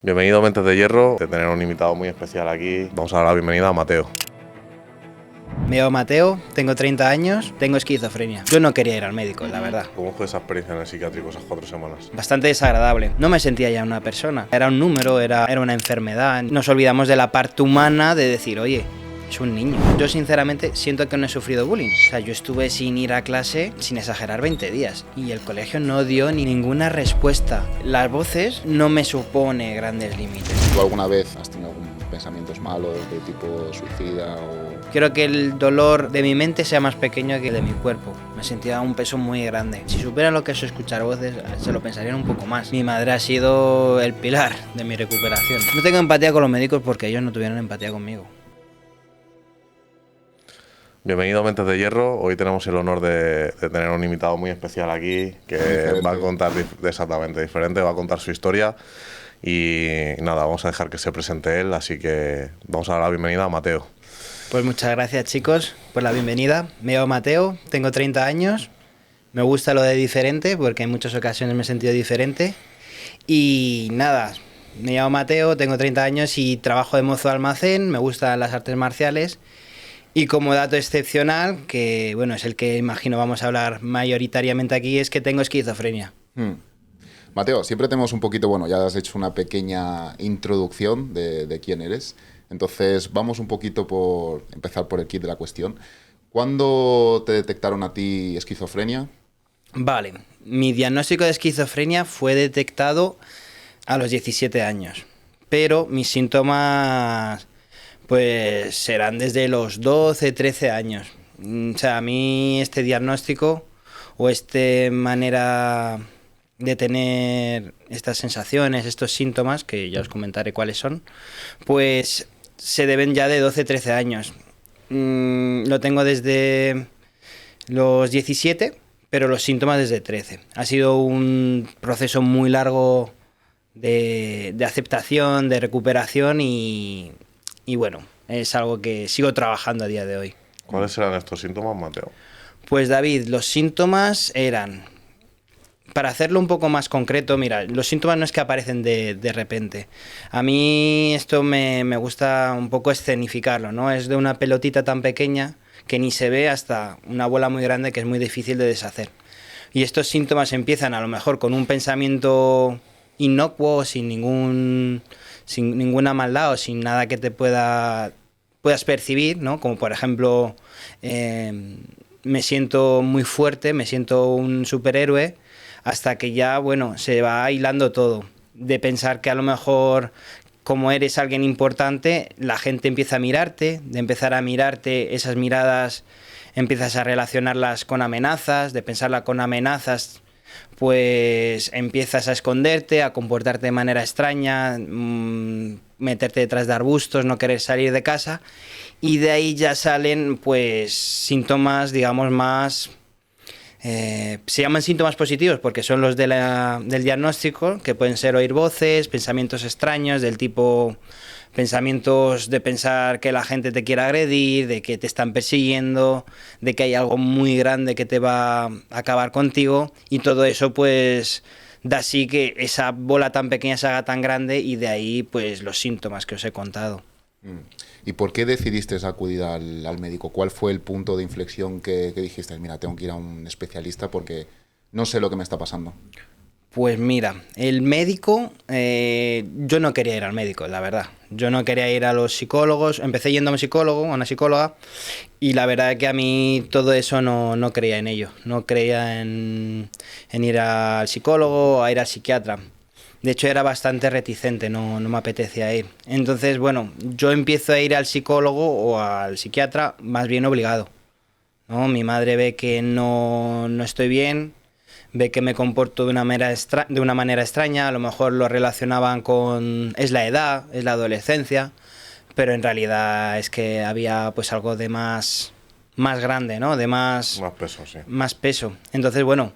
Bienvenido a Mentes de Hierro, de tener un invitado muy especial aquí. Vamos a dar la bienvenida a Mateo. Me llamo Mateo, tengo 30 años, tengo esquizofrenia. Yo no quería ir al médico, la verdad. ¿Cómo fue esa experiencia en el psiquiátrico esas 4 semanas? Bastante desagradable. No me sentía ya una persona. Era un número, era una enfermedad. Nos olvidamos de la parte humana de decir, oye, es un niño. Yo sinceramente siento que no he sufrido bullying. O sea, yo estuve sin ir a clase, sin exagerar, 20 días. Y el colegio no dio ni ninguna respuesta. Las voces no me supone grandes límites. ¿Tú alguna vez has tenido algún pensamientos malos de tipo suicida o...? Quiero que el dolor de mi mente sea más pequeño que el de mi cuerpo. Me sentía un peso muy grande. Si supieran lo que es escuchar voces, se lo pensarían un poco más. Mi madre ha sido el pilar de mi recuperación. No tengo empatía con los médicos porque ellos no tuvieron empatía conmigo. Bienvenido a Mentes de Hierro. Hoy tenemos el honor de tener un invitado muy especial aquí que va a contar exactamente diferente, va a contar su historia. Y nada, vamos a dejar que se presente él, así que vamos a dar la bienvenida a Mateo. Pues muchas gracias, chicos, por la bienvenida. Me llamo Mateo, tengo 30 años. Me gusta lo de diferente porque en muchas ocasiones me he sentido diferente. Y nada, me llamo Mateo, tengo 30 años y trabajo de mozo de almacén. Me gustan las artes marciales. Y como dato excepcional, que bueno, es el que imagino vamos a hablar mayoritariamente aquí, es que tengo esquizofrenia. Mateo, siempre tenemos un poquito, bueno, ya has hecho una pequeña introducción de quién eres. Entonces, vamos un poquito por empezar por el kit de la cuestión. ¿Cuándo te detectaron a ti esquizofrenia? Vale, mi diagnóstico de esquizofrenia fue detectado a los 17 años, pero mis síntomas pues serán desde los 12, 13 años. O sea, a mí este diagnóstico o esta manera de tener estas sensaciones, estos síntomas, que ya os comentaré cuáles son, pues se deben ya de 12, 13 años. Lo tengo desde los 17, pero los síntomas desde 13. Ha sido un proceso muy largo de aceptación, de recuperación y bueno, es algo que sigo trabajando a día de hoy. ¿Cuáles eran estos síntomas, Mateo? Pues David, los síntomas eran, para hacerlo un poco más concreto, mira, los síntomas no es que aparecen de repente. A mí esto me gusta un poco escenificarlo, ¿no? Es de una pelotita tan pequeña que ni se ve hasta una bola muy grande que es muy difícil de deshacer. Y estos síntomas empiezan a lo mejor con un pensamiento inocuo, sin ninguna maldad o sin nada que te puedas percibir, ¿no? Como por ejemplo, me siento muy fuerte, me siento un superhéroe, hasta que ya, bueno, se va hilando todo. De pensar que a lo mejor, como eres alguien importante, la gente empieza a mirarte, de empezar a mirarte, esas miradas empiezas a relacionarlas con amenazas, de pensarla con amenazas, pues empiezas a esconderte, a comportarte de manera extraña, meterte detrás de arbustos, no querer salir de casa, y de ahí ya salen pues síntomas, digamos, más... se llaman síntomas positivos porque son los del diagnóstico, que pueden ser oír voces, pensamientos extraños del tipo pensamientos de pensar que la gente te quiere agredir, de que te están persiguiendo, de que hay algo muy grande que te va a acabar contigo, y todo eso pues da así que esa bola tan pequeña se haga tan grande, y de ahí pues los síntomas que os he contado. ¿Y por qué decidiste acudir al médico? ¿Cuál fue el punto de inflexión que dijiste, mira, tengo que ir a un especialista porque no sé lo que me está pasando? Pues mira, el médico, yo no quería ir al médico, la verdad. Yo no quería ir a los psicólogos. Empecé yendo a un psicólogo, a una psicóloga, y la verdad es que a mí todo eso no creía en ello. No creía en ir al psicólogo o a ir al psiquiatra. De hecho, era bastante reticente, no me apetecía ir. Entonces, bueno, yo empiezo a ir al psicólogo o al psiquiatra más bien obligado, ¿no? Mi madre ve que no estoy bien, ve que me comporto de una manera extraña, a lo mejor lo relacionaban con... es la edad, es la adolescencia, pero en realidad es que había pues algo de más grande, ¿no? De más peso, sí. Más peso. Entonces, bueno,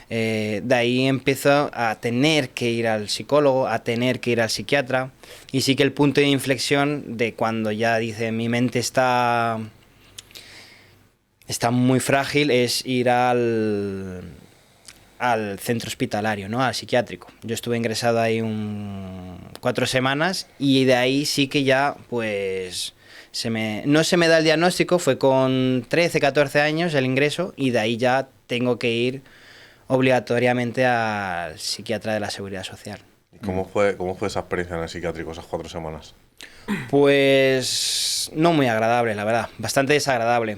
de ahí empiezo a tener que ir al psicólogo, a tener que ir al psiquiatra, y sí que el punto de inflexión de cuando ya dice mi mente está muy frágil es ir al centro hospitalario, ¿no? Al psiquiátrico. Yo estuve ingresado ahí 4 semanas y de ahí sí que ya, pues, no se me da el diagnóstico, fue con 13, 14 años el ingreso y de ahí ya tengo que ir obligatoriamente al psiquiatra de la Seguridad Social. ¿Y cómo fue esa experiencia en el psiquiátrico, esas 4 semanas? Pues no muy agradable, la verdad, bastante desagradable.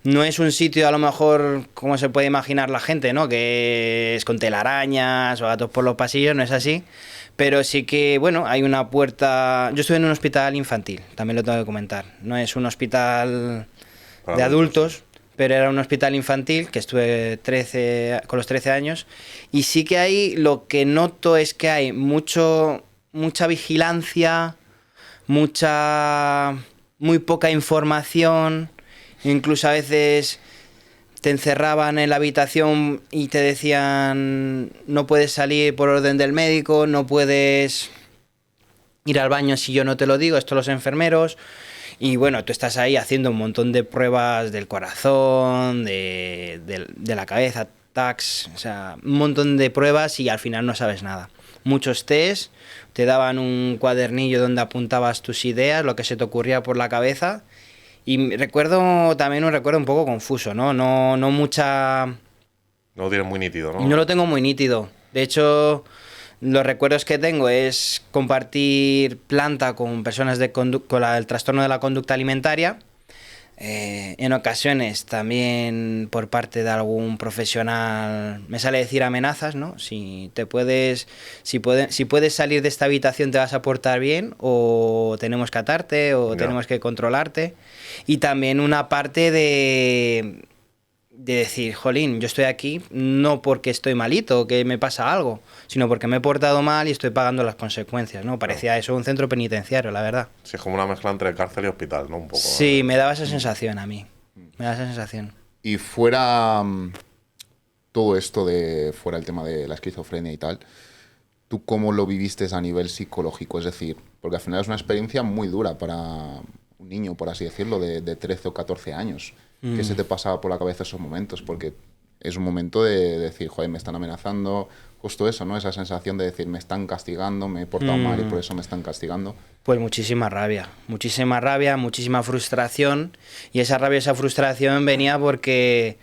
No es un sitio a lo mejor como se puede imaginar la gente, ¿no? Que es con telarañas o gatos por los pasillos, no es así. Pero sí que, bueno, hay una puerta... Yo estuve en un hospital infantil, también lo tengo que comentar. No es un hospital de adultos, pero era un hospital infantil que estuve con los 13 años. Y sí que ahí lo que noto es que hay mucha vigilancia, muy poca información. Incluso a veces te encerraban en la habitación y te decían no puedes salir por orden del médico, no puedes ir al baño si yo no te lo digo, esto los enfermeros. Y bueno, tú estás ahí haciendo un montón de pruebas del corazón, de la cabeza, tacs, o sea, un montón de pruebas y al final no sabes nada. Muchos test, te daban un cuadernillo donde apuntabas tus ideas, lo que se te ocurría por la cabeza. Y recuerdo también un recuerdo un poco confuso, ¿no? No mucha... No lo tienes muy nítido, ¿no? No lo tengo muy nítido. De hecho, los recuerdos que tengo es compartir planta con personas con el trastorno de la conducta alimentaria. En ocasiones también por parte de algún profesional me sale decir amenazas, ¿no? Si puedes salir de esta habitación te vas a portar bien o tenemos que atarte o tenemos que controlarte. Y también una parte de decir, jolín, yo estoy aquí no porque estoy malito o que me pasa algo, sino porque me he portado mal y estoy pagando las consecuencias, ¿no? Parecía eso un centro penitenciario, la verdad. Sí, es como una mezcla entre cárcel y hospital, ¿no? Un poco. Sí, me daba esa sensación a mí. Me da esa sensación. Y fuera todo esto fuera el tema de la esquizofrenia y tal, ¿tú cómo lo viviste a nivel psicológico? Es decir, porque al final es una experiencia muy dura para un niño, por así decirlo, de 13 o 14 años. ¿Qué se te pasaba por la cabeza esos momentos? Porque es un momento de decir, joder, me están amenazando, justo eso, ¿no? Esa sensación de decir, me están castigando, me he portado mal y por eso me están castigando. Pues muchísima rabia, muchísima frustración. Y esa rabia, esa frustración venía porque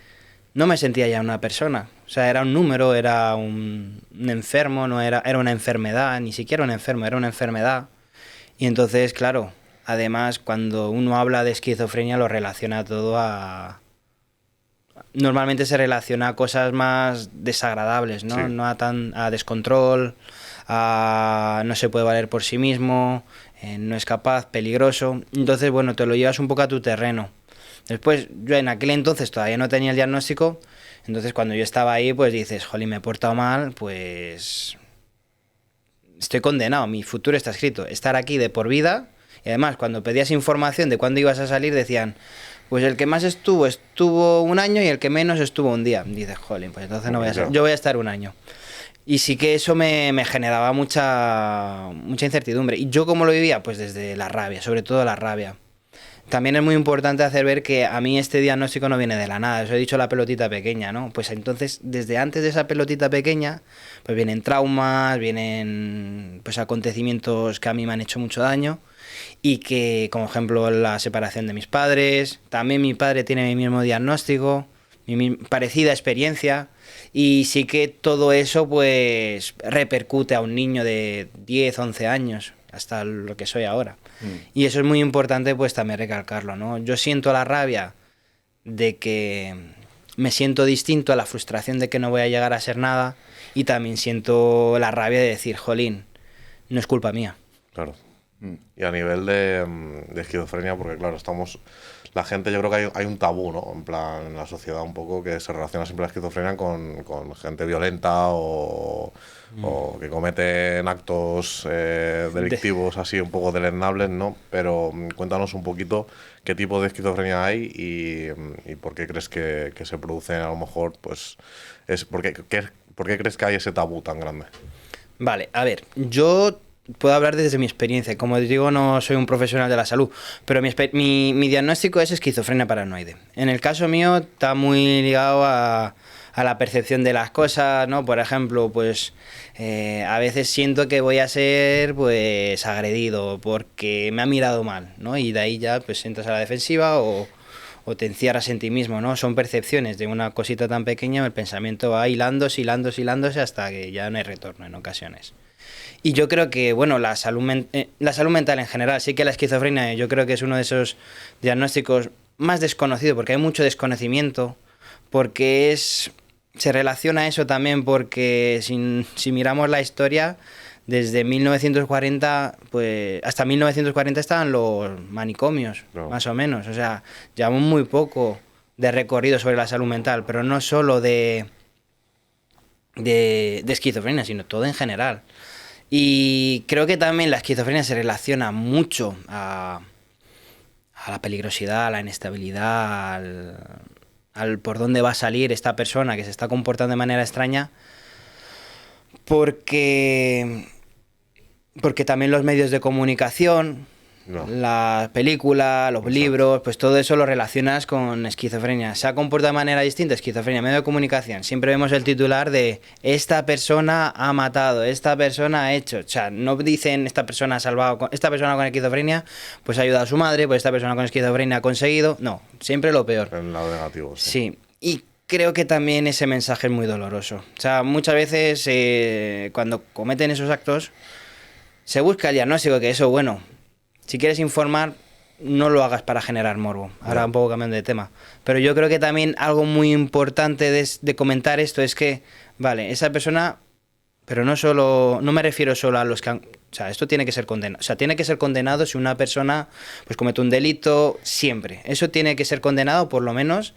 no me sentía ya una persona. O sea, era un número, era un enfermo, era una enfermedad, ni siquiera un enfermo, era una enfermedad. Y entonces, claro, además, cuando uno habla de esquizofrenia lo relaciona todo normalmente se relaciona a cosas más desagradables, ¿no? Sí. No a descontrol, no se puede valer por sí mismo, no es capaz, peligroso. Entonces, bueno, te lo llevas un poco a tu terreno. Después, yo en aquel entonces todavía no tenía el diagnóstico, entonces cuando yo estaba ahí, pues dices, jolín, me he portado mal, pues estoy condenado, mi futuro está escrito, estar aquí de por vida. Y además, cuando pedías información de cuándo ibas a salir, decían, pues el que más estuvo 1 año y el que menos estuvo 1 día. Y dices, jolín, pues entonces no voy a yo voy a estar 1 año. Y sí que eso me generaba mucha incertidumbre. ¿Y yo cómo lo vivía? Pues desde la rabia, sobre todo la rabia. También es muy importante hacer ver que a mí este diagnóstico no viene de la nada. Os he dicho la pelotita pequeña, ¿no? Pues entonces, desde antes de esa pelotita pequeña, pues vienen traumas, vienen pues acontecimientos que a mí me han hecho mucho daño. Y que, como ejemplo, la separación de mis padres, también mi padre tiene mi mismo diagnóstico, mi parecida experiencia, y sí que todo eso pues repercute a un niño de 10, 11 años, hasta lo que soy ahora. Y eso es muy importante pues también recalcarlo, ¿no? Yo siento la rabia de que me siento distinto, a la frustración de que no voy a llegar a ser nada, y también siento la rabia de decir, jolín, no es culpa mía. Claro. Y a nivel de esquizofrenia, porque claro, la gente, yo creo que hay un tabú, ¿no? En plan, en la sociedad un poco que se relaciona siempre la esquizofrenia con gente violenta o que cometen actos delictivos así un poco deleznables, ¿no? Pero cuéntanos un poquito qué tipo de esquizofrenia hay y por qué crees que se produce a lo mejor, pues, ¿por qué crees que hay ese tabú tan grande? Vale, a ver, yo puedo hablar desde mi experiencia. Como os digo, no soy un profesional de la salud, pero mi diagnóstico es esquizofrenia paranoide. En el caso mío está muy ligado a a la percepción de las cosas, ¿no? Por ejemplo, pues a veces siento que voy a ser pues agredido porque me ha mirado mal, ¿no? Y de ahí ya pues entras a la defensiva o te encierras en ti mismo, ¿no? Son percepciones de una cosita tan pequeña, el pensamiento va hilándose hasta que ya no hay retorno en ocasiones. Y yo creo que, bueno, la salud mental en general, sí que la esquizofrenia yo creo que es uno de esos diagnósticos más desconocidos, porque hay mucho desconocimiento, porque se relaciona eso también, porque si miramos la historia, desde 1940 pues hasta 1940 estaban los manicomios, No. más o menos. O sea, llevamos muy poco de recorrido sobre la salud mental, pero no solo de esquizofrenia, sino todo en general. Y creo que también la esquizofrenia se relaciona mucho a la peligrosidad, a la inestabilidad, al por dónde va a salir esta persona que se está comportando de manera extraña, porque también los medios de comunicación, No. la película, los libros, pues todo eso lo relacionas con esquizofrenia. Se ha comportado de manera distinta, esquizofrenia, medio de comunicación. Siempre vemos el titular de esta persona ha matado, esta persona ha hecho. O sea, no dicen esta persona ha salvado, esta persona con esquizofrenia pues ha ayudado a su madre, pues esta persona con esquizofrenia ha conseguido. No, siempre lo peor. En el lado negativo, sí. Sí, y creo que también ese mensaje es muy doloroso. O sea, muchas veces cuando cometen esos actos se busca el diagnóstico, que eso, bueno, si quieres informar, no lo hagas para generar morbo. Ahora un poco cambiando de tema. Pero yo creo que también algo muy importante de comentar esto es que, vale, esa persona, pero no me refiero solo a los que han... O sea, esto tiene que ser condenado. O sea, tiene que ser condenado si una persona pues comete un delito, siempre. Eso tiene que ser condenado, por lo menos,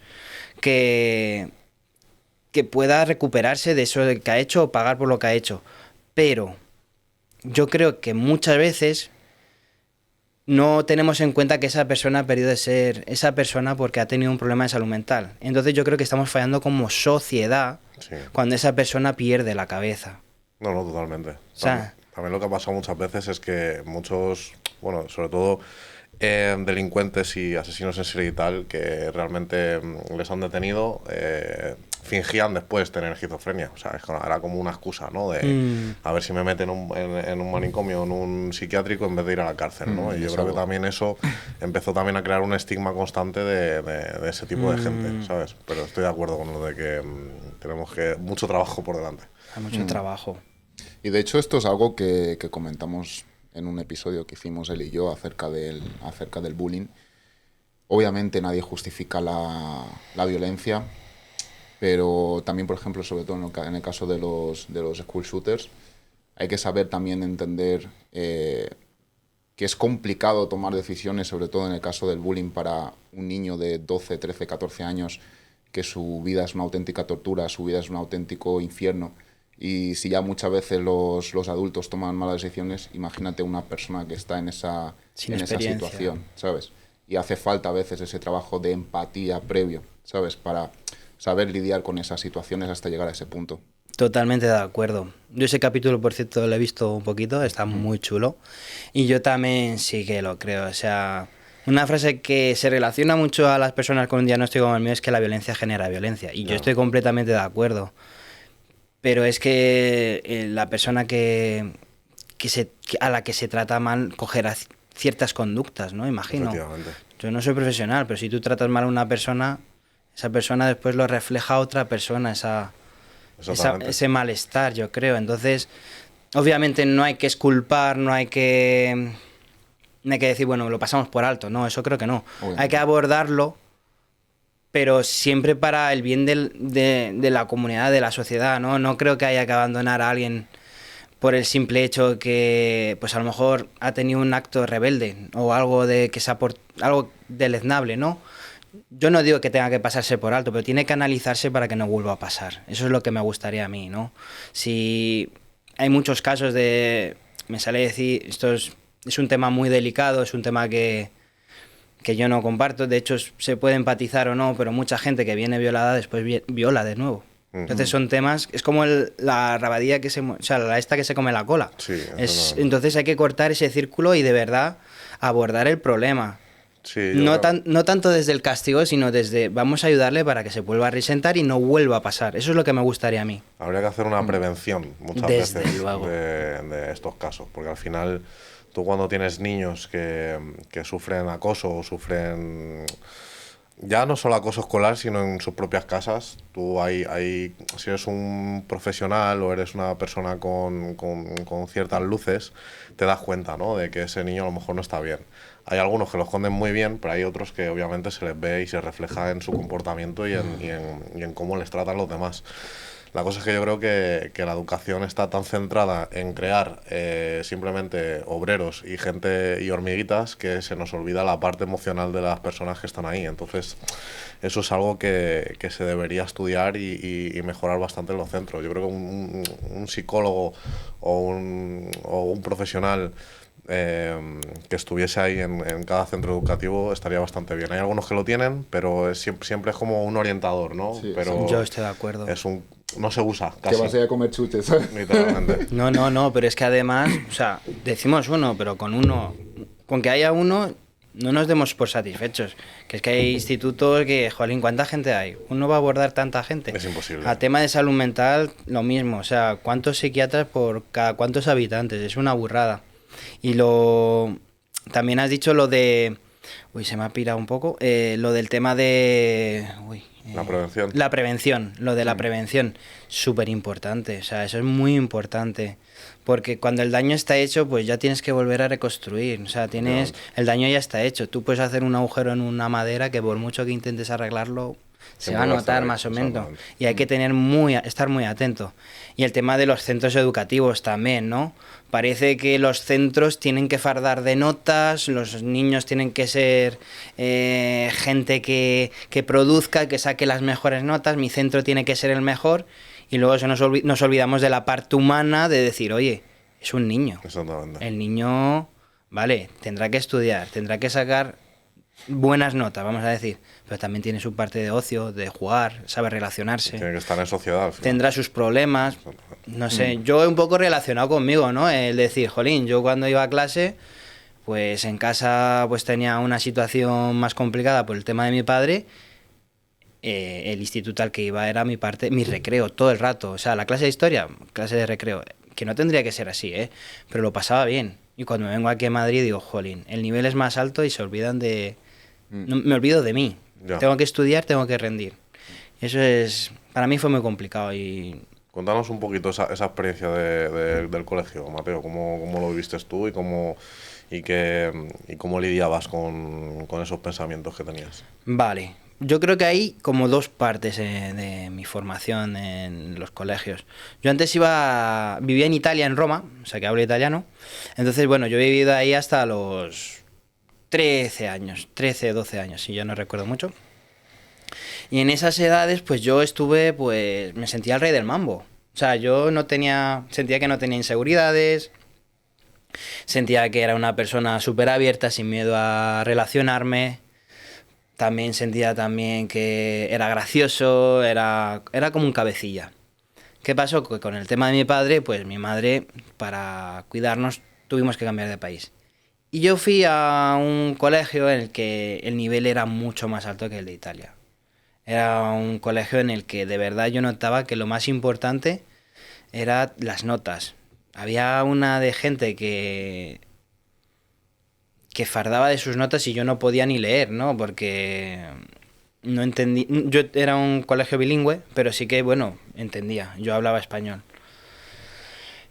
que pueda recuperarse de eso que ha hecho o pagar por lo que ha hecho. Pero yo creo que muchas veces no tenemos en cuenta que esa persona ha perdido de ser esa persona porque ha tenido un problema de salud mental. Entonces yo creo que estamos fallando como sociedad cuando esa persona pierde la cabeza. No, totalmente. O sea, También lo que ha pasado muchas veces es que muchos, bueno, sobre todo delincuentes y asesinos en serie y tal, que realmente les han detenido, fingían después tener esquizofrenia. O sea, era como una excusa, ¿no? De a ver si me meten en un manicomio, en un psiquiátrico, en vez de ir a la cárcel, ¿no? Y yo creo que también eso empezó también a crear un estigma constante de ese tipo de gente, ¿sabes? Pero estoy de acuerdo con lo de que tenemos mucho trabajo por delante. Hay mucho trabajo. Y de hecho esto es algo que comentamos en un episodio que hicimos él y yo acerca del bullying. Obviamente nadie justifica la violencia, pero también, por ejemplo, sobre todo en el caso de los school shooters, hay que saber también entender que es complicado tomar decisiones, sobre todo en el caso del bullying para un niño de 12, 13, 14 años, que su vida es una auténtica tortura, su vida es un auténtico infierno. Y si ya muchas veces los adultos toman malas decisiones, imagínate una persona que está en esa situación, ¿sabes? Y hace falta a veces ese trabajo de empatía previo, ¿sabes? Para saber lidiar con esas situaciones hasta llegar a ese punto. Totalmente de acuerdo. Yo ese capítulo, por cierto, lo he visto un poquito, está muy chulo. Y yo también sí que lo creo. O sea, una frase que se relaciona mucho a las personas con un diagnóstico como el mío es que la violencia genera violencia. Y yo estoy completamente de acuerdo. Pero es que la persona a la que se trata mal cogerá ciertas conductas, ¿no? Imagino. Yo no soy profesional, pero si tú tratas mal a una persona, esa persona después lo refleja a otra persona, ese malestar, yo creo. Entonces, obviamente no hay que exculpar, no hay que decir, bueno, lo pasamos por alto. No, eso creo que no. Obviamente. Hay que abordarlo, pero siempre para el bien de la comunidad, de la sociedad, ¿no? No creo que haya que abandonar a alguien por el simple hecho que, pues a lo mejor ha tenido un acto rebelde o algo algo deleznable, ¿no? Yo no digo que tenga que pasarse por alto, pero tiene que analizarse para que no vuelva a pasar. Eso es lo que me gustaría a mí, ¿no? Si hay muchos casos me sale decir, esto es un tema muy delicado, es un tema que yo no comparto, de hecho se puede empatizar o no, pero mucha gente que viene violada después viola de nuevo. Entonces son temas, es como la rabadilla la esta que se come la cola. Sí, entonces hay que cortar ese círculo y de verdad abordar el problema. Sí, yo creo- No tanto desde el castigo, sino desde vamos a ayudarle para que se vuelva a resentar y no vuelva a pasar. Eso es lo que me gustaría a mí. Habría que hacer una prevención muchas Desde veces luego. de estos casos, porque al final tú cuando tienes niños que sufren acoso o sufren ya no solo acoso escolar, sino en sus propias casas, si eres un profesional o eres una persona con ciertas luces, te das cuenta, ¿no?, de que ese niño a lo mejor no está bien. Hay algunos que lo esconden muy bien, pero hay otros que obviamente se les ve y se refleja en su comportamiento y en cómo les tratan los demás. La cosa es que yo creo que la educación está tan centrada en crear simplemente obreros y gente y hormiguitas que se nos olvida la parte emocional de las personas que están ahí. Entonces, eso es algo que se debería estudiar y mejorar bastante en los centros. Yo creo que un psicólogo o un profesional que estuviese ahí en cada centro educativo estaría bastante bien. Hay algunos que lo tienen, pero siempre es como un orientador, ¿no? Sí, pero Yo estoy de acuerdo. no se usa Que casi, vas a ir a comer chuches, ¿sabes? literalmente. No, pero es que además, o sea, decimos uno, pero con que haya uno, no nos demos por satisfechos. Que es que hay institutos que, jolín, ¿cuánta gente hay? Uno va a abordar tanta gente. Es imposible. A tema de salud mental, lo mismo. O sea, ¿cuántos psiquiatras por cada cuántos habitantes? Es una burrada. También has dicho lo de... Uy, se me ha pirado un poco. Lo del tema de... La prevención. La prevención, lo de la prevención, súper importante, o sea, eso es muy importante, porque cuando el daño está hecho, pues ya tienes que volver a reconstruir, o sea, el daño ya está hecho, tú puedes hacer un agujero en una madera que por mucho que intentes arreglarlo, se va a Siempre va a estar notar ahí, más o menos, exactamente. y hay que estar muy atento. Y el tema de los centros educativos también, ¿no? Parece que los centros tienen que fardar de notas, los niños tienen que ser gente que produzca, que saque las mejores notas, mi centro tiene que ser el mejor, y luego nos olvidamos de la parte humana de decir, oye, es un niño. Exactamente. El niño, vale, tendrá que estudiar, tendrá que sacar buenas notas, vamos a decir, pero también tiene su parte de ocio, de jugar, sabe relacionarse. Tiene que estar en sociedad al final. Tendrá sus problemas, no sé, yo un poco relacionado conmigo, ¿no? El decir, jolín, yo cuando iba a clase, pues en casa pues tenía una situación más complicada por el tema de mi padre, el instituto al que iba era mi recreo, todo el rato, o sea, la clase de historia, clase de recreo, que no tendría que ser así, ¿eh? Pero lo pasaba bien, y cuando me vengo aquí a Madrid digo, jolín, el nivel es más alto y se olvidan de... No, me olvido de mí, Ya. tengo que estudiar, tengo que rendir. Eso es, para mí fue muy complicado y Cuéntanos un poquito esa experiencia del colegio, Mateo. ¿Cómo lo viviste tú y cómo lidiabas con esos pensamientos que tenías? vale. Yo creo que hay como dos partes de mi formación en los colegios. Yo antes vivía en Italia, en Roma, o sea que hablo italiano. Entonces, bueno, yo he vivido ahí hasta los 13 años, 13, 12 años, si ya no recuerdo mucho. Y en esas edades, pues yo me sentía el rey del mambo. O sea, sentía que no tenía inseguridades, sentía que era una persona súper abierta, sin miedo a relacionarme. También sentía que era gracioso, era como un cabecilla. ¿Qué pasó? Que con el tema de mi padre, pues mi madre, para cuidarnos, tuvimos que cambiar de país. Y yo fui a un colegio en el que el nivel era mucho más alto que el de Italia. Era un colegio en el que de verdad yo notaba que lo más importante eran las notas. Había una de gente que fardaba de sus notas y yo no podía ni leer, ¿no? Porque no entendí. Yo era un colegio bilingüe, pero sí que, bueno, entendía. Yo hablaba español.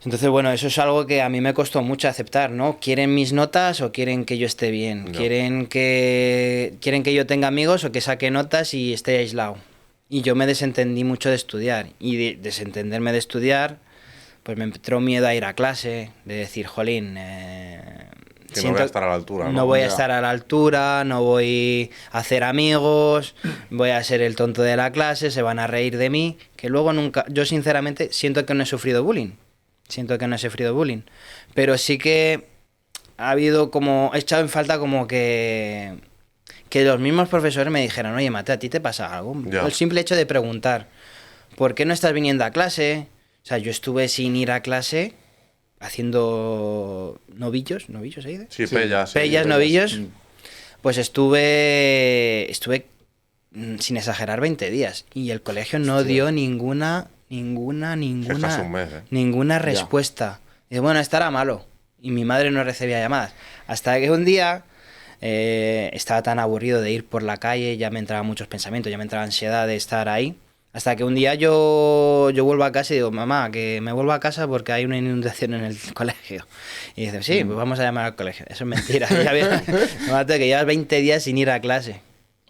Entonces, bueno, eso es algo que a mí me costó mucho aceptar, ¿no? ¿Quieren mis notas o quieren que yo esté bien? No. ¿Quieren que yo tenga amigos o que saque notas y esté aislado? Y yo me desentendí mucho de estudiar. Y de desentenderme de estudiar, pues me entró miedo a ir a clase, de decir, jolín, Que no voy a estar a la altura, ¿no? no voy a Ya. estar a la altura, no voy a hacer amigos, voy a ser el tonto de la clase, se van a reír de mí, que luego nunca, yo sinceramente siento que no he sufrido bullying, pero sí que ha habido he echado en falta como que los mismos profesores me dijeran, oye, Mateo, ¿a ti te pasa algo? Ya. El simple hecho de preguntar, ¿por qué no estás viniendo a clase? O sea, yo estuve sin ir a clase haciendo novillos, ¿se dice? Sí, pellas. sí. Pellas, novillos, Pues estuve sin exagerar 20 días y el colegio no dio ninguna Casi un mes, ¿eh? ninguna respuesta. Y bueno, estará malo. Y mi madre no recibía llamadas. Hasta que un día estaba tan aburrido de ir por la calle, ya me entraban muchos pensamientos, ya me entraba ansiedad de estar ahí. Hasta que un día yo vuelvo a casa y digo, mamá, que me vuelvo a casa porque hay una inundación en el colegio. Y dice, sí, pues vamos a llamar al colegio. Eso es mentira. Mateo, que llevas 20 días sin ir a clase.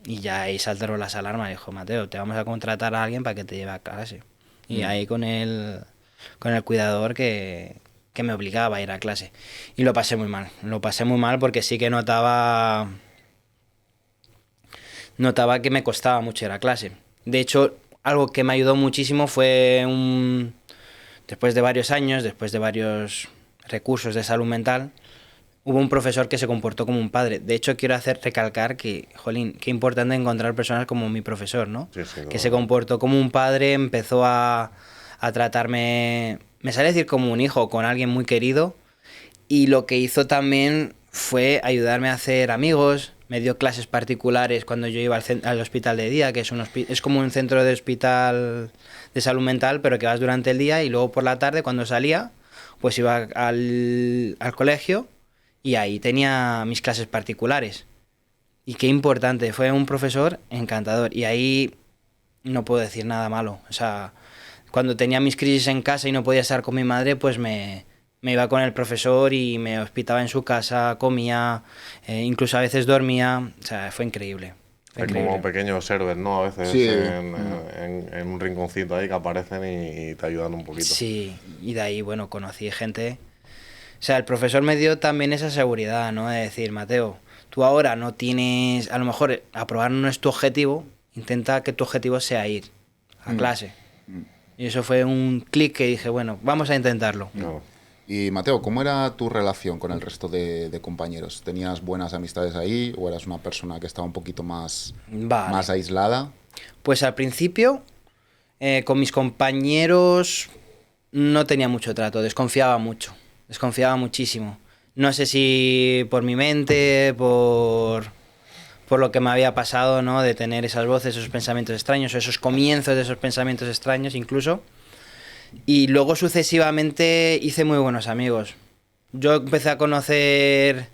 Y ya ahí saltaron las alarmas. Dijo, Mateo, te vamos a contratar a alguien para que te lleve a clase. Y ahí con el cuidador que me obligaba a ir a clase. Y lo pasé muy mal. Lo pasé muy mal porque sí que notaba que me costaba mucho ir a clase. De hecho, algo que me ayudó muchísimo fue después de varios años, después de varios recursos de salud mental, hubo un profesor que se comportó como un padre. De hecho, quiero recalcar que, jolín, qué importante encontrar personas como mi profesor, ¿no? Sí, Que se comportó como un padre, empezó a tratarme, me sale decir como un hijo, con alguien muy querido. Y lo que hizo también fue ayudarme a hacer amigos. Me dio clases particulares cuando yo iba al hospital de día, que es como un centro de hospital de salud mental, pero que vas durante el día y luego por la tarde, cuando salía, pues iba al colegio y ahí tenía mis clases particulares. Y qué importante, fue un profesor encantador. Y ahí no puedo decir nada malo. O sea, cuando tenía mis crisis en casa y no podía estar con mi madre, pues me iba con el profesor y me hospitaba en su casa, comía, incluso a veces dormía. O sea, fue increíble. Hay como pequeños héroes, ¿no? A veces Sí. en un rinconcito ahí que aparecen y te ayudan un poquito. Sí, y de ahí, bueno, conocí gente. O sea, el profesor me dio también esa seguridad, ¿no? De decir, Mateo, tú ahora no tienes, a lo mejor aprobar no es tu objetivo, intenta que tu objetivo sea ir a clase. Y eso fue un clic que dije, bueno, vamos a intentarlo. No. Y Mateo, ¿cómo era tu relación con el resto de compañeros? ¿Tenías buenas amistades ahí o eras una persona que estaba un poquito más aislada? Pues al principio, con mis compañeros no tenía mucho trato, desconfiaba muchísimo. No sé si por mi mente, por lo que me había pasado, ¿no? De tener esas voces, esos pensamientos extraños, o esos comienzos de esos pensamientos extraños incluso. Y luego sucesivamente hice muy buenos amigos. Yo empecé a conocer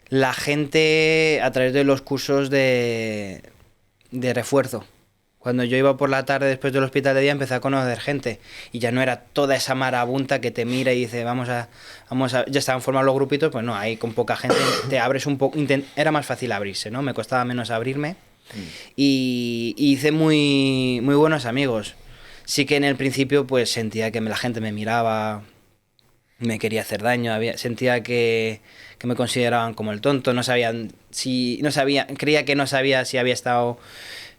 la gente a través de los cursos de refuerzo. Cuando yo iba por la tarde después del hospital de día empecé a conocer gente y ya no era toda esa marabunta que te mira y dice vamos a ya estaban formados los grupitos, pues no, ahí con poca gente te abres un poco, era más fácil abrirse, ¿no? Me costaba menos abrirme y hice muy buenos amigos. Sí que en el principio pues sentía que la gente me miraba, me quería hacer daño, sentía que me consideraban como el tonto, creía que no sabía si había estado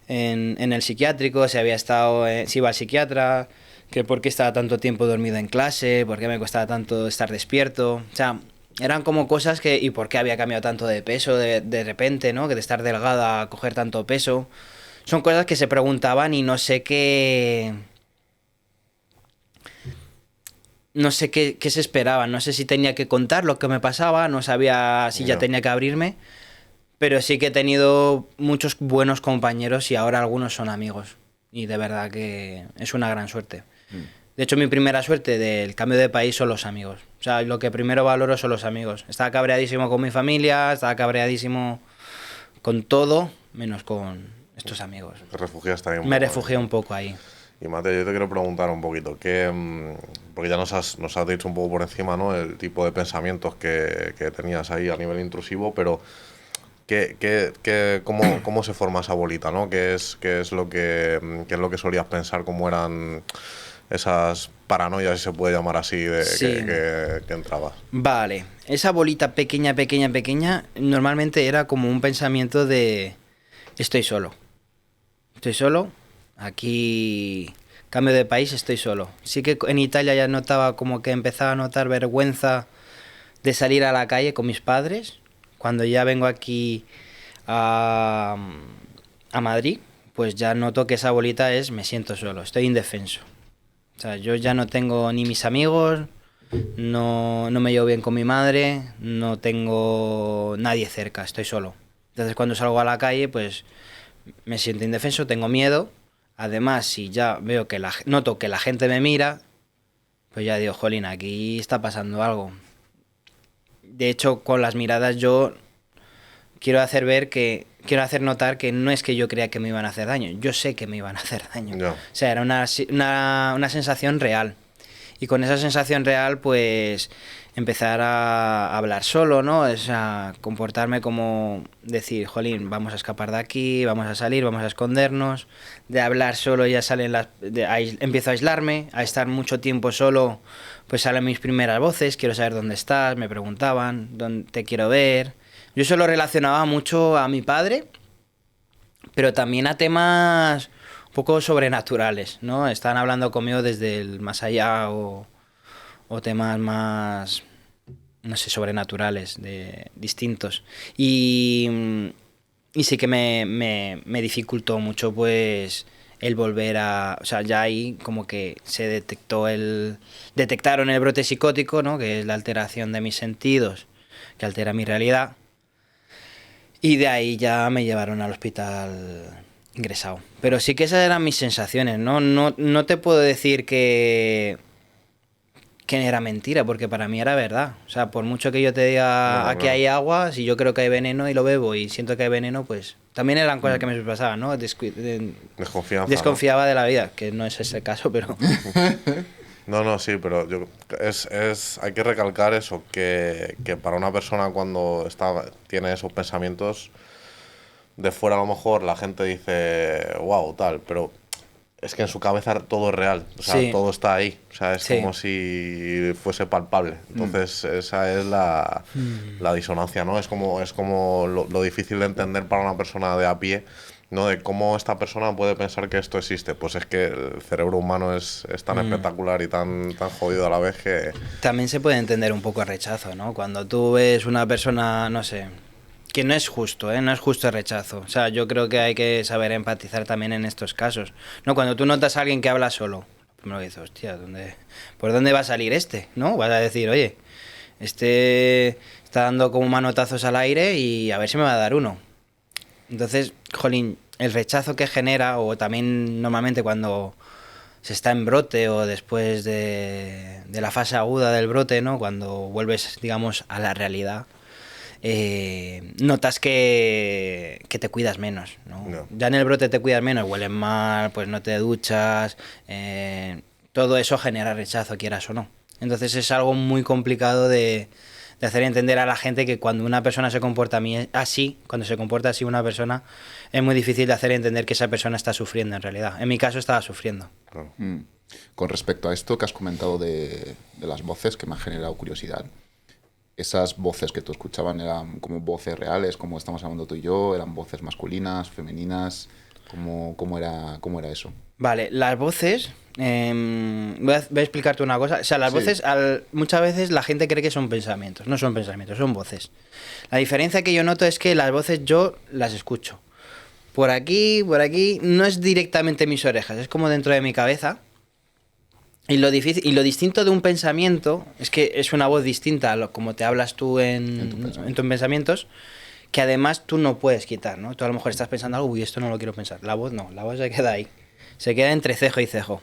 en el psiquiátrico, si iba al psiquiatra, que por qué estaba tanto tiempo dormido en clase, por qué me costaba tanto estar despierto. O sea, eran como cosas y por qué había cambiado tanto de peso de repente, ¿no? Que de estar delgada a coger tanto peso. Son cosas que se preguntaban y no sé qué se esperaban, no sé si tenía que contar lo que me pasaba, no sabía si ya tenía que abrirme. Pero sí que he tenido muchos buenos compañeros y ahora algunos son amigos. Y de verdad que es una gran suerte. De hecho, mi primera suerte del cambio de país son los amigos. O sea, lo que primero valoro son los amigos. Estaba cabreadísimo con mi familia, estaba cabreadísimo con todo, menos con estos amigos. Te refugias también. Me refugié un poco ahí. Y Mateo, yo te quiero preguntar un poquito, porque ya nos has dicho un poco por encima, ¿no? El tipo de pensamientos que tenías ahí a nivel intrusivo, pero... ¿Cómo se forma esa bolita, ¿no? ¿Qué es lo que solías pensar? ¿Cómo eran esas paranoias, si se puede llamar así, que entrabas? Vale, esa bolita pequeña, normalmente era como un pensamiento de estoy solo, aquí cambio de país, estoy solo. Sí que en Italia ya notaba como que empezaba a notar vergüenza de salir a la calle con mis padres. Cuando ya vengo aquí a Madrid, pues ya noto que esa bolita me siento solo, estoy indefenso. O sea, yo ya no tengo ni mis amigos, no me llevo bien con mi madre, no tengo nadie cerca, estoy solo. Entonces cuando salgo a la calle, pues me siento indefenso, tengo miedo. Además, si ya veo que noto que la gente me mira, pues ya digo, jolín, aquí está pasando algo. De hecho, con las miradas yo quiero hacer notar que no es que yo crea que me iban a hacer daño, yo sé que me iban a hacer daño. Ya. O sea, era una sensación real. Y con esa sensación real, pues empezar a hablar solo, ¿no? O sea, comportarme como decir, jolín, vamos a escapar de aquí, vamos a salir, vamos a escondernos. De hablar solo ya salen empiezo a aislarme, a estar mucho tiempo solo, pues salen mis primeras voces, quiero saber dónde estás, me preguntaban, dónde te quiero ver. Yo eso lo relacionaba mucho a mi padre, pero también a temas un poco sobrenaturales, ¿no? Estaban hablando conmigo desde el más allá o temas más, no sé, sobrenaturales, distintos. Y sí que me dificultó mucho, pues, el volver a... O sea, ya ahí como que se detectaron el brote psicótico, ¿no? Que es la alteración de mis sentidos, que altera mi realidad. Y de ahí ya me llevaron al hospital ingresado. Pero sí que esas eran mis sensaciones, ¿no? No te puedo decir que era mentira, porque para mí era verdad. O sea, por mucho que yo te diga No, aquí no. hay agua, si yo creo que hay veneno y lo bebo y siento que hay veneno, pues también eran cosas que me pasaban, ¿no? Desconfianza, Desconfiaba de la vida, que no es ese el caso, pero... No, sí, pero hay que recalcar eso, que para una persona cuando tiene esos pensamientos, de fuera a lo mejor la gente dice, wow, tal, pero es que en su cabeza todo es real, o sea, Sí. todo está ahí, o sea, es Sí. como si fuese palpable. Entonces, esa es la disonancia, ¿no? Es como lo difícil de entender para una persona de a pie, ¿no? De cómo esta persona puede pensar que esto existe. Pues es que el cerebro humano es tan espectacular y tan jodido a la vez que... También se puede entender un poco el rechazo, ¿no? Cuando tú ves una persona, no sé, que no es justo, ¿eh? No es justo el rechazo. O sea, yo creo que hay que saber empatizar también en estos casos. No, cuando tú notas a alguien que habla solo, lo primero que dices, hostia, ¿por dónde va a salir este? ¿No? Vas a decir, oye, este está dando como manotazos al aire y a ver si me va a dar uno. Entonces, jolín, el rechazo que genera, o también normalmente cuando se está en brote o después de la fase aguda del brote, ¿no? Cuando vuelves, digamos, a la realidad, notas que te cuidas menos, ¿no? No. Ya en el brote te cuidas menos, hueles mal, pues no te duchas, todo eso genera rechazo, quieras o no. Entonces es algo muy complicado de hacer entender a la gente que cuando una persona se comporta así, cuando se comporta así una persona, es muy difícil de hacer entender que esa persona está sufriendo en realidad. En mi caso estaba sufriendo. Claro. Con respecto a esto que has comentado de las voces, que me ha generado curiosidad, ¿esas voces que tú escuchaban eran como voces reales, como estamos hablando tú y yo? ¿Eran voces masculinas, femeninas? ¿Cómo era eso? Vale, las voces... voy a explicarte una cosa. O sea, las Sí. voces, muchas veces la gente cree que son pensamientos. No son pensamientos, son voces. La diferencia que yo noto es que las voces yo las escucho. Por aquí, no es directamente mis orejas, es como dentro de mi cabeza. Y lo distinto de un pensamiento es que es una voz distinta a como te hablas tú en tus pensamientos, que además tú no puedes quitar, ¿no? Tú a lo mejor estás pensando algo, uy, esto no lo quiero pensar. La voz no, la voz se queda ahí. Se queda entre cejo y cejo.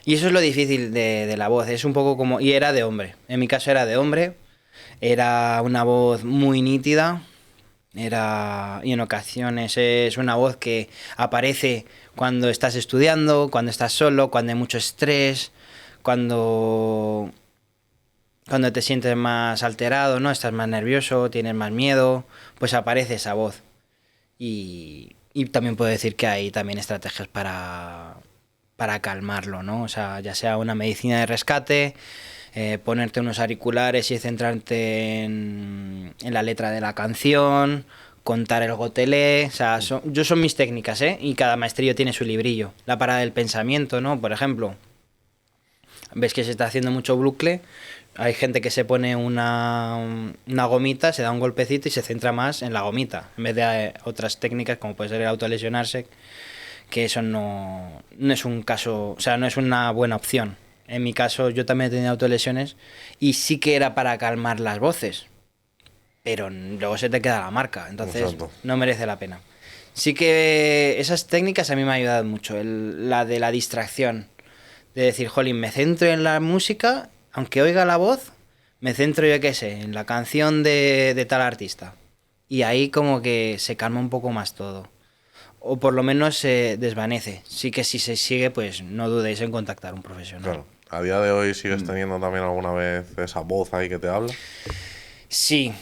Y eso es lo difícil de la voz, es un poco como... Y era de hombre, en mi caso era de hombre, era una voz muy nítida, y en ocasiones es una voz que aparece cuando estás estudiando, cuando estás solo, cuando hay mucho estrés, cuando te sientes más alterado, ¿no? Estás más nervioso, tienes más miedo, pues aparece esa voz. Y también puedo decir que hay también estrategias para calmarlo, ¿no? O sea, ya sea una medicina de rescate, ponerte unos auriculares y centrarte en la letra de la canción, contar el gotelé, o sea, son mis técnicas, ¿eh? Y cada maestrillo tiene su librillo. La parada del pensamiento, ¿no? Por ejemplo, ves que se está haciendo mucho bucle, hay gente que se pone una gomita, se da un golpecito y se centra más en la gomita, en vez de otras técnicas como puede ser el autolesionarse, que eso no es un caso, o sea, no es una buena opción. En mi caso yo también he tenido autolesiones y sí que era para calmar las voces, pero luego se te queda la marca, entonces Exacto. no merece la pena. Sí que esas técnicas a mí me han ayudado mucho, la de la distracción, de decir, jolín, me centro en la música, aunque oiga la voz, me centro, yo qué sé, en la canción de tal artista. Y ahí como que se calma un poco más todo. O por lo menos se desvanece. Sí que si se sigue, pues no dudéis en contactar a un profesional. Claro. ¿A día de hoy sigues teniendo también alguna vez esa voz ahí que te habla? Sí,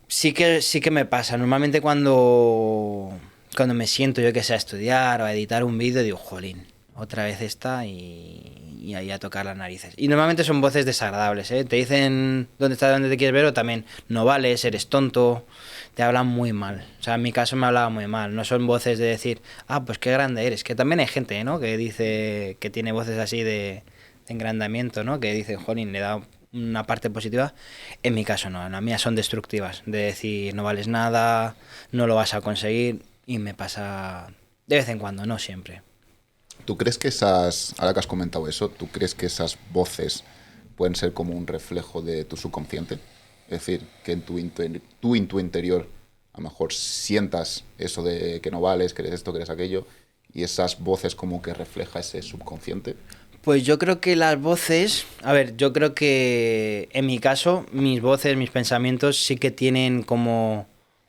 sí que me pasa. Normalmente cuando me siento yo que sé a estudiar o a editar un vídeo, digo, jolín, otra vez esta y ahí a tocar las narices. Y normalmente son voces desagradables, ¿eh? Te dicen dónde estás, dónde te quieres ver, o también no vales, eres tonto, te hablan muy mal. O sea, en mi caso me hablaba muy mal. No son voces de decir, ah, pues qué grande eres. Que también hay gente, ¿no? Que dice que tiene voces así de engrandamiento, ¿no? Que dicen, jolín, le da una parte positiva. En mi caso no, las mías son destructivas. De decir, no vales nada, no lo vas a conseguir. Y me pasa de vez en cuando, no siempre. ¿Tú crees que ahora que has comentado eso, ¿tú crees que esas voces pueden ser como un reflejo de tu subconsciente? Es decir, que en tu interior a lo mejor sientas eso de que no vales, que eres esto, que eres aquello, y esas voces como que refleja ese subconsciente. Pues yo creo que las voces, a ver, yo creo que en mi caso, mis voces, mis pensamientos sí que tienen como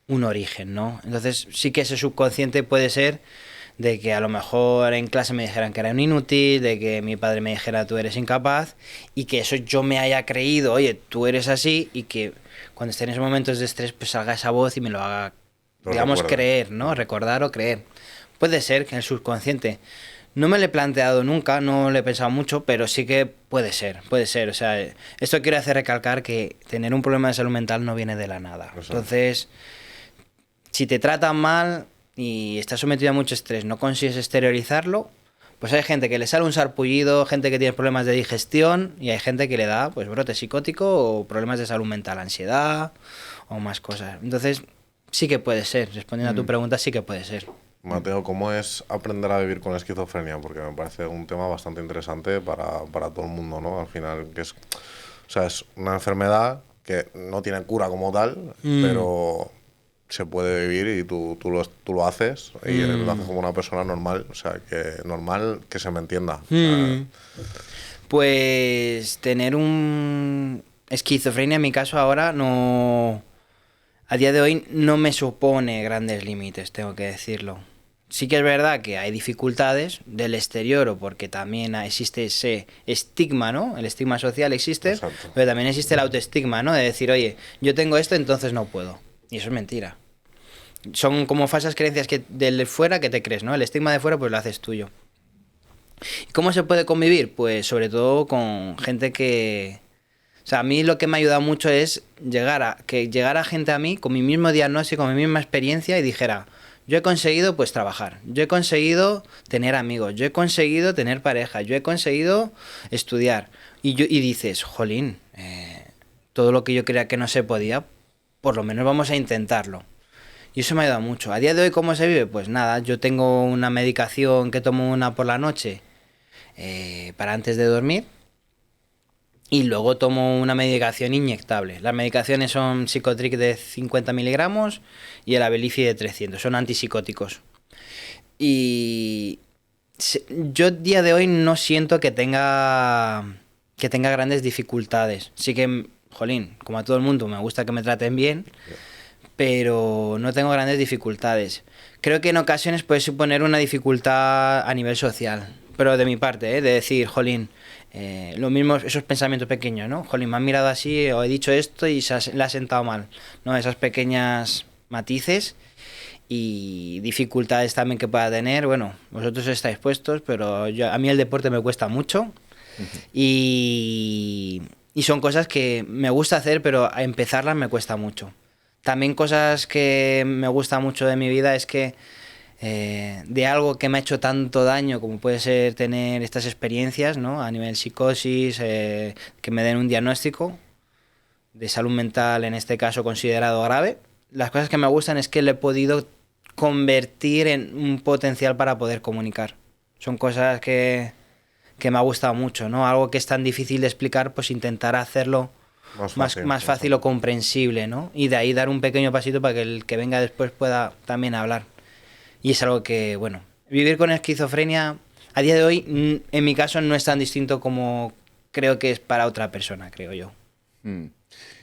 un origen, ¿no? Entonces sí que ese subconsciente puede ser de que a lo mejor en clase me dijeran que era un inútil, de que mi padre me dijera tú eres incapaz, y que eso yo me haya creído, oye, tú eres así, y que cuando esté en esos momentos de estrés pues salga esa voz y me lo haga, digamos, creer, ¿no? Recordar o creer. Puede ser que en el subconsciente. No me lo he planteado nunca, no lo he pensado mucho, pero sí que puede ser, puede ser. O sea, esto quiero hacer recalcar que tener un problema de salud mental no viene de la nada. Exacto. Entonces, si te tratan mal y estás sometido a mucho estrés, no consigues exteriorizarlo, pues hay gente que le sale un sarpullido, gente que tiene problemas de digestión y hay gente que le da pues brote psicótico o problemas de salud mental, ansiedad o más cosas. Entonces, sí que puede ser, respondiendo a tu pregunta, sí que puede ser. Mateo, ¿cómo es aprender a vivir con esquizofrenia? Porque me parece un tema bastante interesante para todo el mundo, ¿no? Al final, que es, o sea, es una enfermedad que no tiene cura como tal, pero se puede vivir y tú lo haces y lo haces como una persona normal, o sea, que normal que se me entienda. O sea, Pues tener un esquizofrenia en mi caso ahora no... A día de hoy no me supone grandes límites, tengo que decirlo. Sí que es verdad que hay dificultades del exterior o porque también existe ese estigma, ¿no? El estigma social existe, Exacto. pero también existe el autoestigma, ¿no? De decir, oye, yo tengo esto, entonces no puedo. Y eso es mentira. Son como falsas creencias que del fuera que te crees, ¿no? El estigma de fuera pues lo haces tuyo. ¿Y cómo se puede convivir? Pues sobre todo con gente que... O sea, a mí lo que me ha ayudado mucho es que llegara gente a mí con mi mismo diagnóstico, con mi misma experiencia y dijera, yo he conseguido pues trabajar, yo he conseguido tener amigos, yo he conseguido tener pareja, yo he conseguido estudiar. Y dices, jolín, todo lo que yo creía que no se podía, por lo menos vamos a intentarlo. Y eso me ha ayudado mucho. A día de hoy, ¿cómo se vive? Pues nada, yo tengo una medicación que tomo una por la noche para antes de dormir. Y luego tomo una medicación inyectable. Las medicaciones son Psicotric de 50 miligramos y el Abilify de 300. Son antipsicóticos. Y yo día de hoy no siento que tenga grandes dificultades. Sí que, jolín, como a todo el mundo, me gusta que me traten bien, pero no tengo grandes dificultades. Creo que en ocasiones puede suponer una dificultad a nivel social. Pero de mi parte, de decir, jolín, lo mismo, esos pensamientos pequeños, ¿no? Jolín, me han mirado así o he dicho esto y le ha sentado mal, ¿no? Esas pequeñas matices y dificultades también que pueda tener. Bueno, vosotros estáis puestos, pero a mí el deporte me cuesta mucho y son cosas que me gusta hacer, pero a empezarlas me cuesta mucho. También cosas que me gusta mucho de mi vida es que de algo que me ha hecho tanto daño como puede ser tener estas experiencias, ¿no? A nivel psicosis, que me den un diagnóstico de salud mental, en este caso considerado grave. Las cosas que me gustan es que le he podido convertir en un potencial para poder comunicar. Son cosas que me ha gustado mucho, ¿no? Algo que es tan difícil de explicar, pues intentar hacerlo más fácil o comprensible, ¿no? Y de ahí dar un pequeño pasito para que el que venga después pueda también hablar. Y es algo que, bueno, vivir con esquizofrenia a día de hoy, en mi caso, no es tan distinto como creo que es para otra persona, creo yo.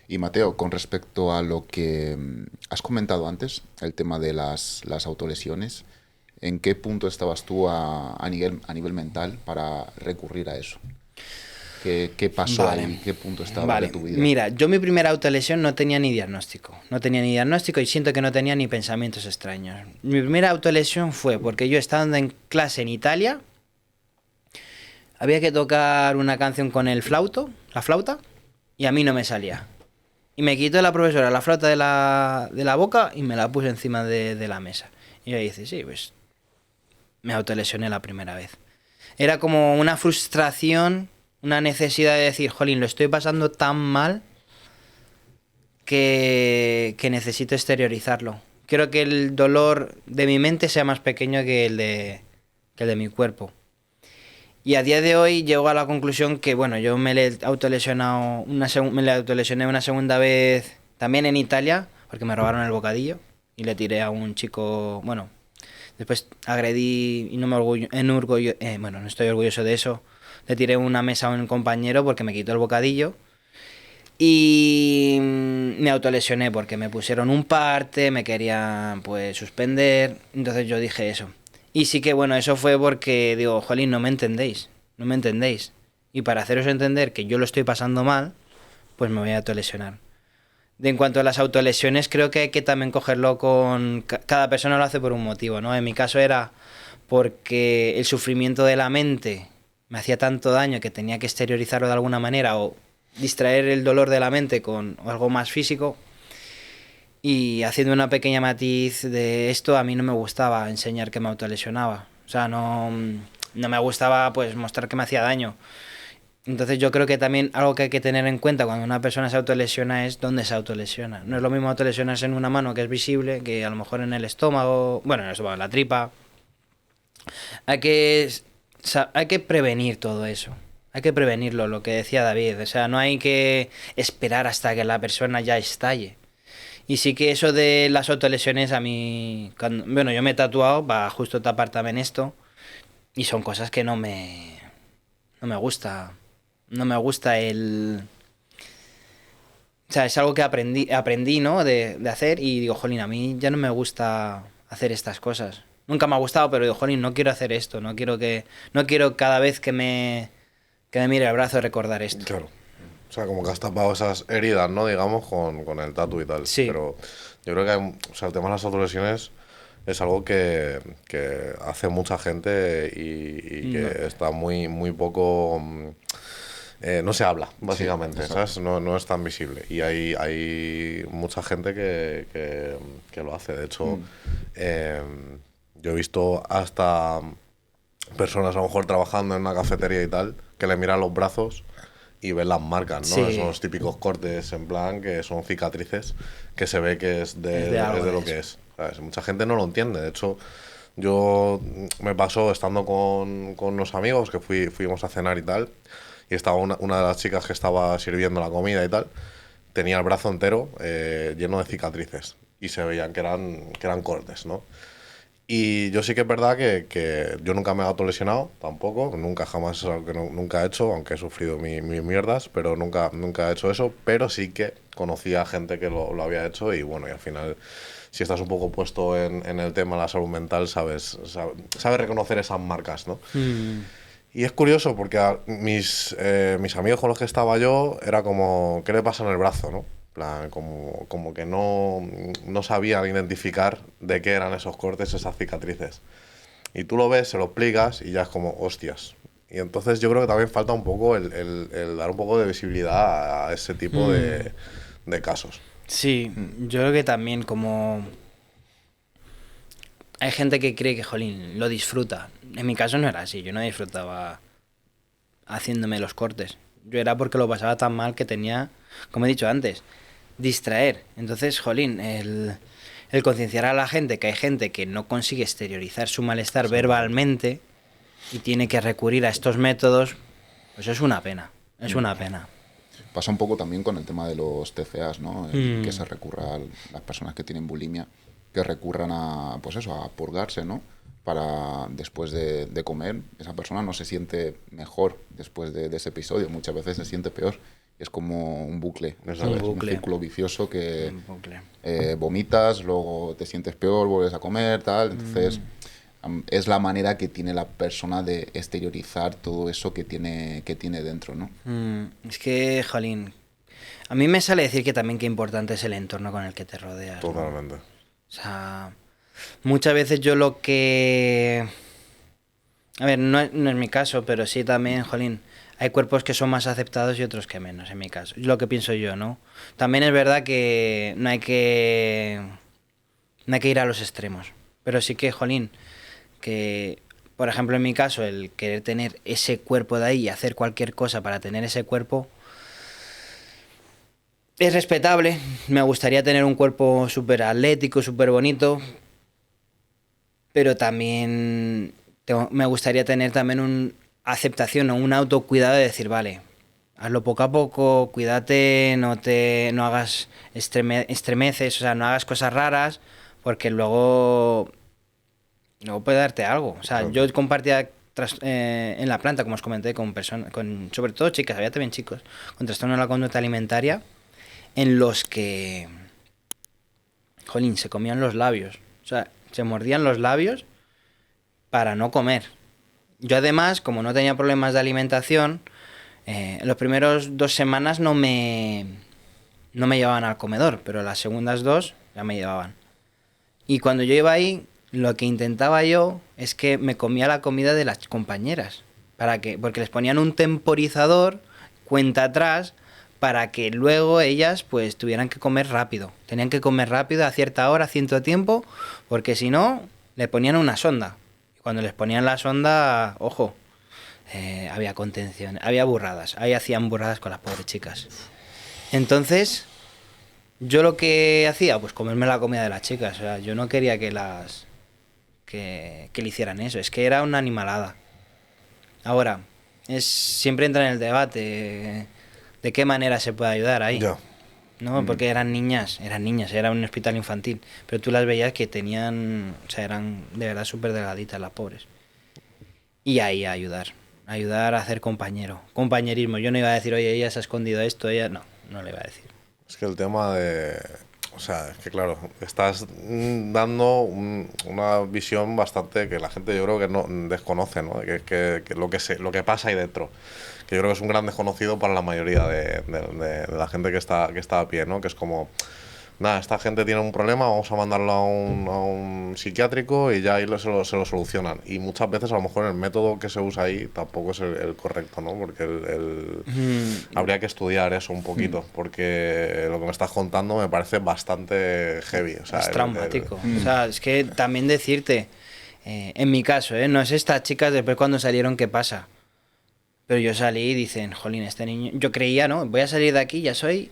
Y Mateo, con respecto a lo que has comentado antes, el tema de las autolesiones, ¿en qué punto estabas tú a nivel mental para recurrir a eso? ¿Qué pasó ahí? ¿Qué punto estaba de tu vida? Mira, yo mi primera autolesión no tenía ni diagnóstico. No tenía ni diagnóstico y siento que no tenía ni pensamientos extraños. Mi primera autolesión fue porque yo estando en clase en Italia, había que tocar una canción con la flauta, y a mí no me salía. Y me quitó la profesora la flauta de la boca y me la puse encima de la mesa. Y yo dije, sí, pues me autolesioné la primera vez. Era como una frustración, una necesidad de decir, jolín, lo estoy pasando tan mal que necesito exteriorizarlo. Quiero que el dolor de mi mente sea más pequeño que el de mi cuerpo. Y a día de hoy llego a la conclusión que, bueno, yo me le he autolesionado me le autolesioné una segunda vez también en Italia, porque me robaron el bocadillo y le tiré a un chico, bueno, después agredí y no estoy orgulloso de eso. Le tiré una mesa a un compañero porque me quitó el bocadillo. Y me autolesioné porque me pusieron un parte, me querían pues suspender. Entonces yo dije eso. Y sí que bueno, eso fue porque digo, jolín, no me entendéis. Y para haceros entender que yo lo estoy pasando mal, pues me voy a autolesionar. En cuanto a las autolesiones, creo que hay que también cogerlo con... Cada persona lo hace por un motivo, ¿no? En mi caso era porque el sufrimiento de la mente me hacía tanto daño que tenía que exteriorizarlo de alguna manera o distraer el dolor de la mente con algo más físico. Y haciendo una pequeña matiz de esto, a mí no me gustaba enseñar que me autolesionaba. O sea, no me gustaba pues mostrar que me hacía daño. Entonces yo creo que también algo que hay que tener en cuenta cuando una persona se autolesiona es dónde se autolesiona. No es lo mismo autolesionarse en una mano que es visible que a lo mejor en el estómago, bueno, en la tripa. Hay que prevenir todo eso. Hay que prevenirlo, lo que decía David. O sea, no hay que esperar hasta que la persona ya estalle. Y sí que eso de las autolesiones a mí... yo me he tatuado para justo tapar también esto. Y son cosas que no me gusta. No me gusta el... O sea, es algo que aprendí, ¿no? De hacer y digo, jolín, a mí ya no me gusta hacer estas cosas. Nunca me ha gustado, pero digo, jolín, no quiero hacer esto. No quiero cada vez que me mire el brazo recordar esto. Claro. O sea, como que has tapado esas heridas, ¿no? Digamos, con el tatu y tal. Sí. Pero yo creo que el tema de las autolesiones es algo que hace mucha gente y que está muy, muy poco... no se habla, básicamente, sí, ¿sabes? No es tan visible. Y hay mucha gente que lo hace. De hecho, yo he visto hasta personas a lo mejor trabajando en una cafetería y tal, que le miran los brazos y ven las marcas, ¿no? Sí. Esos típicos cortes en plan que son cicatrices, que se ve que es de lo que es. ¿Sabes? Mucha gente no lo entiende. De hecho, yo me pasó estando con unos amigos que fuimos a cenar y tal, y estaba una de las chicas que estaba sirviendo la comida y tal, tenía el brazo entero lleno de cicatrices y se veían que eran cortes, ¿no? Y yo sí que es verdad que yo nunca me he autolesionado, tampoco, nunca jamás es algo que nunca he hecho, aunque he sufrido mis mierdas, pero nunca he hecho eso, pero sí que conocía a gente que lo había hecho y bueno, y al final, si estás un poco puesto en el tema de la salud mental, sabes reconocer esas marcas, ¿no? Y es curioso porque mis amigos con los que estaba yo era como, ¿qué le pasa en el brazo, no? Plan, como que no sabían identificar de qué eran esos cortes, esas cicatrices. Y tú lo ves, se lo explicas y ya es como, hostias. Y entonces yo creo que también falta un poco el dar un poco de visibilidad a ese tipo de casos. Sí, yo creo que también como... Hay gente que cree que, jolín, lo disfruta. En mi caso no era así, yo no disfrutaba haciéndome los cortes. Yo era porque lo pasaba tan mal que tenía, como he dicho antes, distraer. Entonces, jolín, el concienciar a la gente que hay gente que no consigue exteriorizar su malestar verbalmente y tiene que recurrir a estos métodos, pues es una pena, es una pena. Pasa un poco también con el tema de los TCAs, ¿no? Que se recurra a las personas que tienen bulimia, que recurran a, pues eso, a purgarse, ¿no? Para después de comer, esa persona no se siente mejor después de ese episodio, muchas veces se siente peor. Es como un bucle, ¿sabes? Un círculo vicioso que vomitas, luego te sientes peor, vuelves a comer, tal. Entonces, es la manera que tiene la persona de exteriorizar todo eso que tiene dentro, ¿no? Es que, jolín, a mí me sale decir que también qué importante es el entorno con el que te rodeas. Totalmente. ¿No? O sea, muchas veces yo lo que... A ver, no es mi caso, pero sí también, jolín, hay cuerpos que son más aceptados y otros que menos, en mi caso. Es lo que pienso yo, ¿no? También es verdad que no hay que ir a los extremos. Pero sí que, jolín, que, por ejemplo, en mi caso, el querer tener ese cuerpo de ahí y hacer cualquier cosa para tener ese cuerpo es respetable. Me gustaría tener un cuerpo súper atlético, súper bonito, pero también me gustaría tener también una aceptación o un autocuidado de decir, vale, hazlo poco a poco, cuídate, no hagas estremeces, o sea, no hagas cosas raras, porque luego puede darte algo. O sea, Claro. yo compartía en la planta, como os comenté, con personas, sobre todo chicas, había también chicos, con trastorno de la conducta alimentaria, en los que, jolín, se comían los labios. O sea, se mordían los labios para no comer. Yo además, como no tenía problemas de alimentación, en los primeros 2 semanas no me llevaban al comedor, pero las segundas 2 ya me llevaban. Y cuando yo iba ahí, lo que intentaba yo es que me comía la comida de las compañeras. Porque les ponían un temporizador, cuenta atrás, para que luego ellas pues tuvieran que comer rápido. Tenían que comer rápido a cierta hora, a cierto tiempo, porque si no, le ponían una sonda. Y cuando les ponían la sonda, ojo, había contención, había burradas. Ahí hacían burradas con las pobres chicas. Entonces, yo lo que hacía, pues comerme la comida de las chicas. O sea, yo no quería que le hicieran eso. Es que era una animalada. Ahora, siempre entra en el debate de qué manera se puede ayudar ahí. Ya. ¿No? Porque eran niñas, era un hospital infantil. Pero tú las veías que tenían, o sea, eran de verdad súper delgaditas las pobres. Y ahí a ayudar a hacer compañerismo. Yo no iba a decir, oye, ella se ha escondido esto, ella no le iba a decir. Es que el tema de... O sea, es que claro, estás dando una visión bastante que la gente yo creo que no desconoce, ¿no? Que lo que pasa ahí dentro. Que yo creo que es un gran desconocido para la mayoría de la gente que está a pie, ¿no? Que es como... Nada, esta gente tiene un problema, vamos a mandarlo a un psiquiátrico y ya ahí se lo solucionan. Y muchas veces a lo mejor el método que se usa ahí tampoco es el correcto, ¿no? Porque habría que estudiar eso un poquito, porque lo que me estás contando me parece bastante heavy. O sea, es traumático. O sea, es que también decirte, en mi caso, no es estas chicas después cuando salieron qué pasa. Pero yo salí y dicen, jolín, este niño... Yo creía, ¿no? Voy a salir de aquí, ya soy...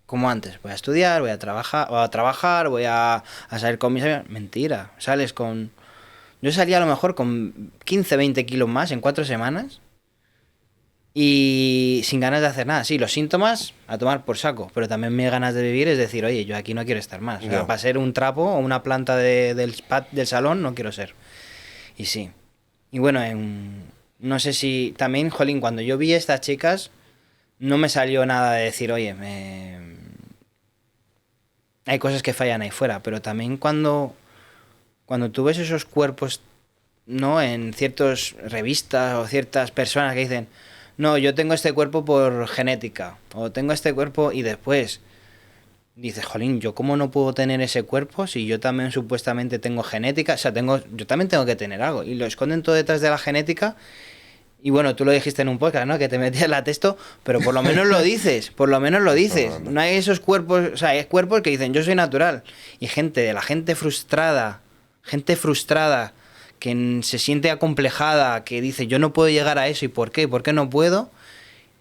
como antes, voy a estudiar, voy a trabajar, voy a salir con mis amigos. Mentira, sales con... Yo salía a lo mejor con 15, 20 kilos más en 4 semanas y sin ganas de hacer nada. Sí, los síntomas a tomar por saco, pero también mis ganas de vivir es decir, oye, yo aquí no quiero estar más. O sea, para ser un trapo o una planta del salón no quiero ser. Y sí. Y bueno, no sé si... También, jolín, cuando yo vi a estas chicas... No me salió nada de decir, oye, hay cosas que fallan ahí fuera, pero también cuando tú ves esos cuerpos, ¿no? En ciertas revistas o ciertas personas que dicen, no, yo tengo este cuerpo por genética, o tengo este cuerpo y después dices, jolín, ¿yo cómo no puedo tener ese cuerpo si yo también supuestamente tengo genética? O sea, yo también tengo que tener algo. Y lo esconden todo detrás de la genética. Y bueno, tú lo dijiste en un podcast, ¿no? Que te metías la testo, pero por lo menos lo dices, No hay esos cuerpos, o sea, hay cuerpos que dicen, yo soy natural. Y la gente frustrada, que se siente acomplejada, que dice, yo no puedo llegar a eso, ¿y por qué? ¿Por qué no puedo?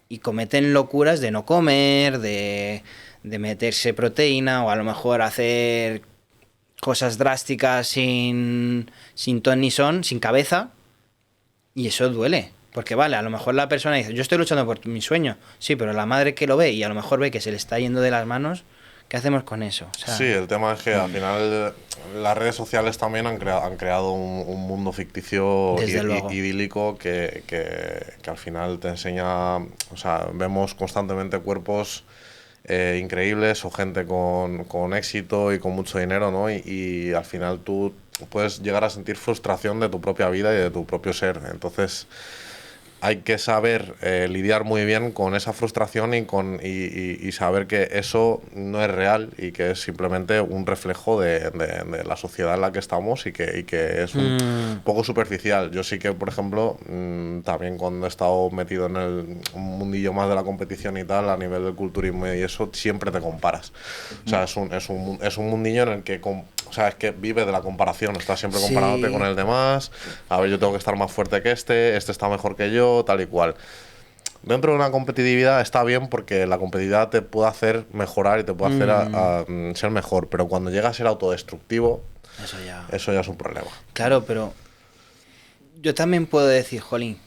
Y cometen locuras de no comer, de meterse proteína, o a lo mejor hacer cosas drásticas sin ton ni son, sin cabeza. Y eso duele. Porque vale, a lo mejor la persona dice, yo estoy luchando por mi sueño, sí, pero la madre que lo ve y a lo mejor ve que se le está yendo de las manos, ¿qué hacemos con eso? O sea, Sí, el tema es que al final las redes sociales también han creado un mundo ficticio Desde luego. idílico que al final te enseña, o sea, vemos constantemente cuerpos increíbles o gente con éxito y con mucho dinero, ¿no? Y al final tú puedes llegar a sentir frustración de tu propia vida y de tu propio ser. Entonces hay que saber lidiar muy bien con esa frustración y saber que eso no es real y que es simplemente un reflejo de la sociedad en la que estamos y que es un poco superficial. Yo sí que, por ejemplo, también cuando he estado metido en el mundillo más de la competición y tal, a nivel del culturismo y eso, siempre te comparas. O sea, es un mundillo en el que... O sea, es que vive de la comparación, estás siempre comparándote Sí. con el demás. A ver, yo tengo que estar más fuerte que este está mejor que yo, tal y cual. Dentro de una competitividad está bien porque la competitividad te puede hacer mejorar y te puede hacer ser mejor, pero cuando llega a ser autodestructivo, eso ya es un problema. Claro, pero yo también puedo decir, jolín,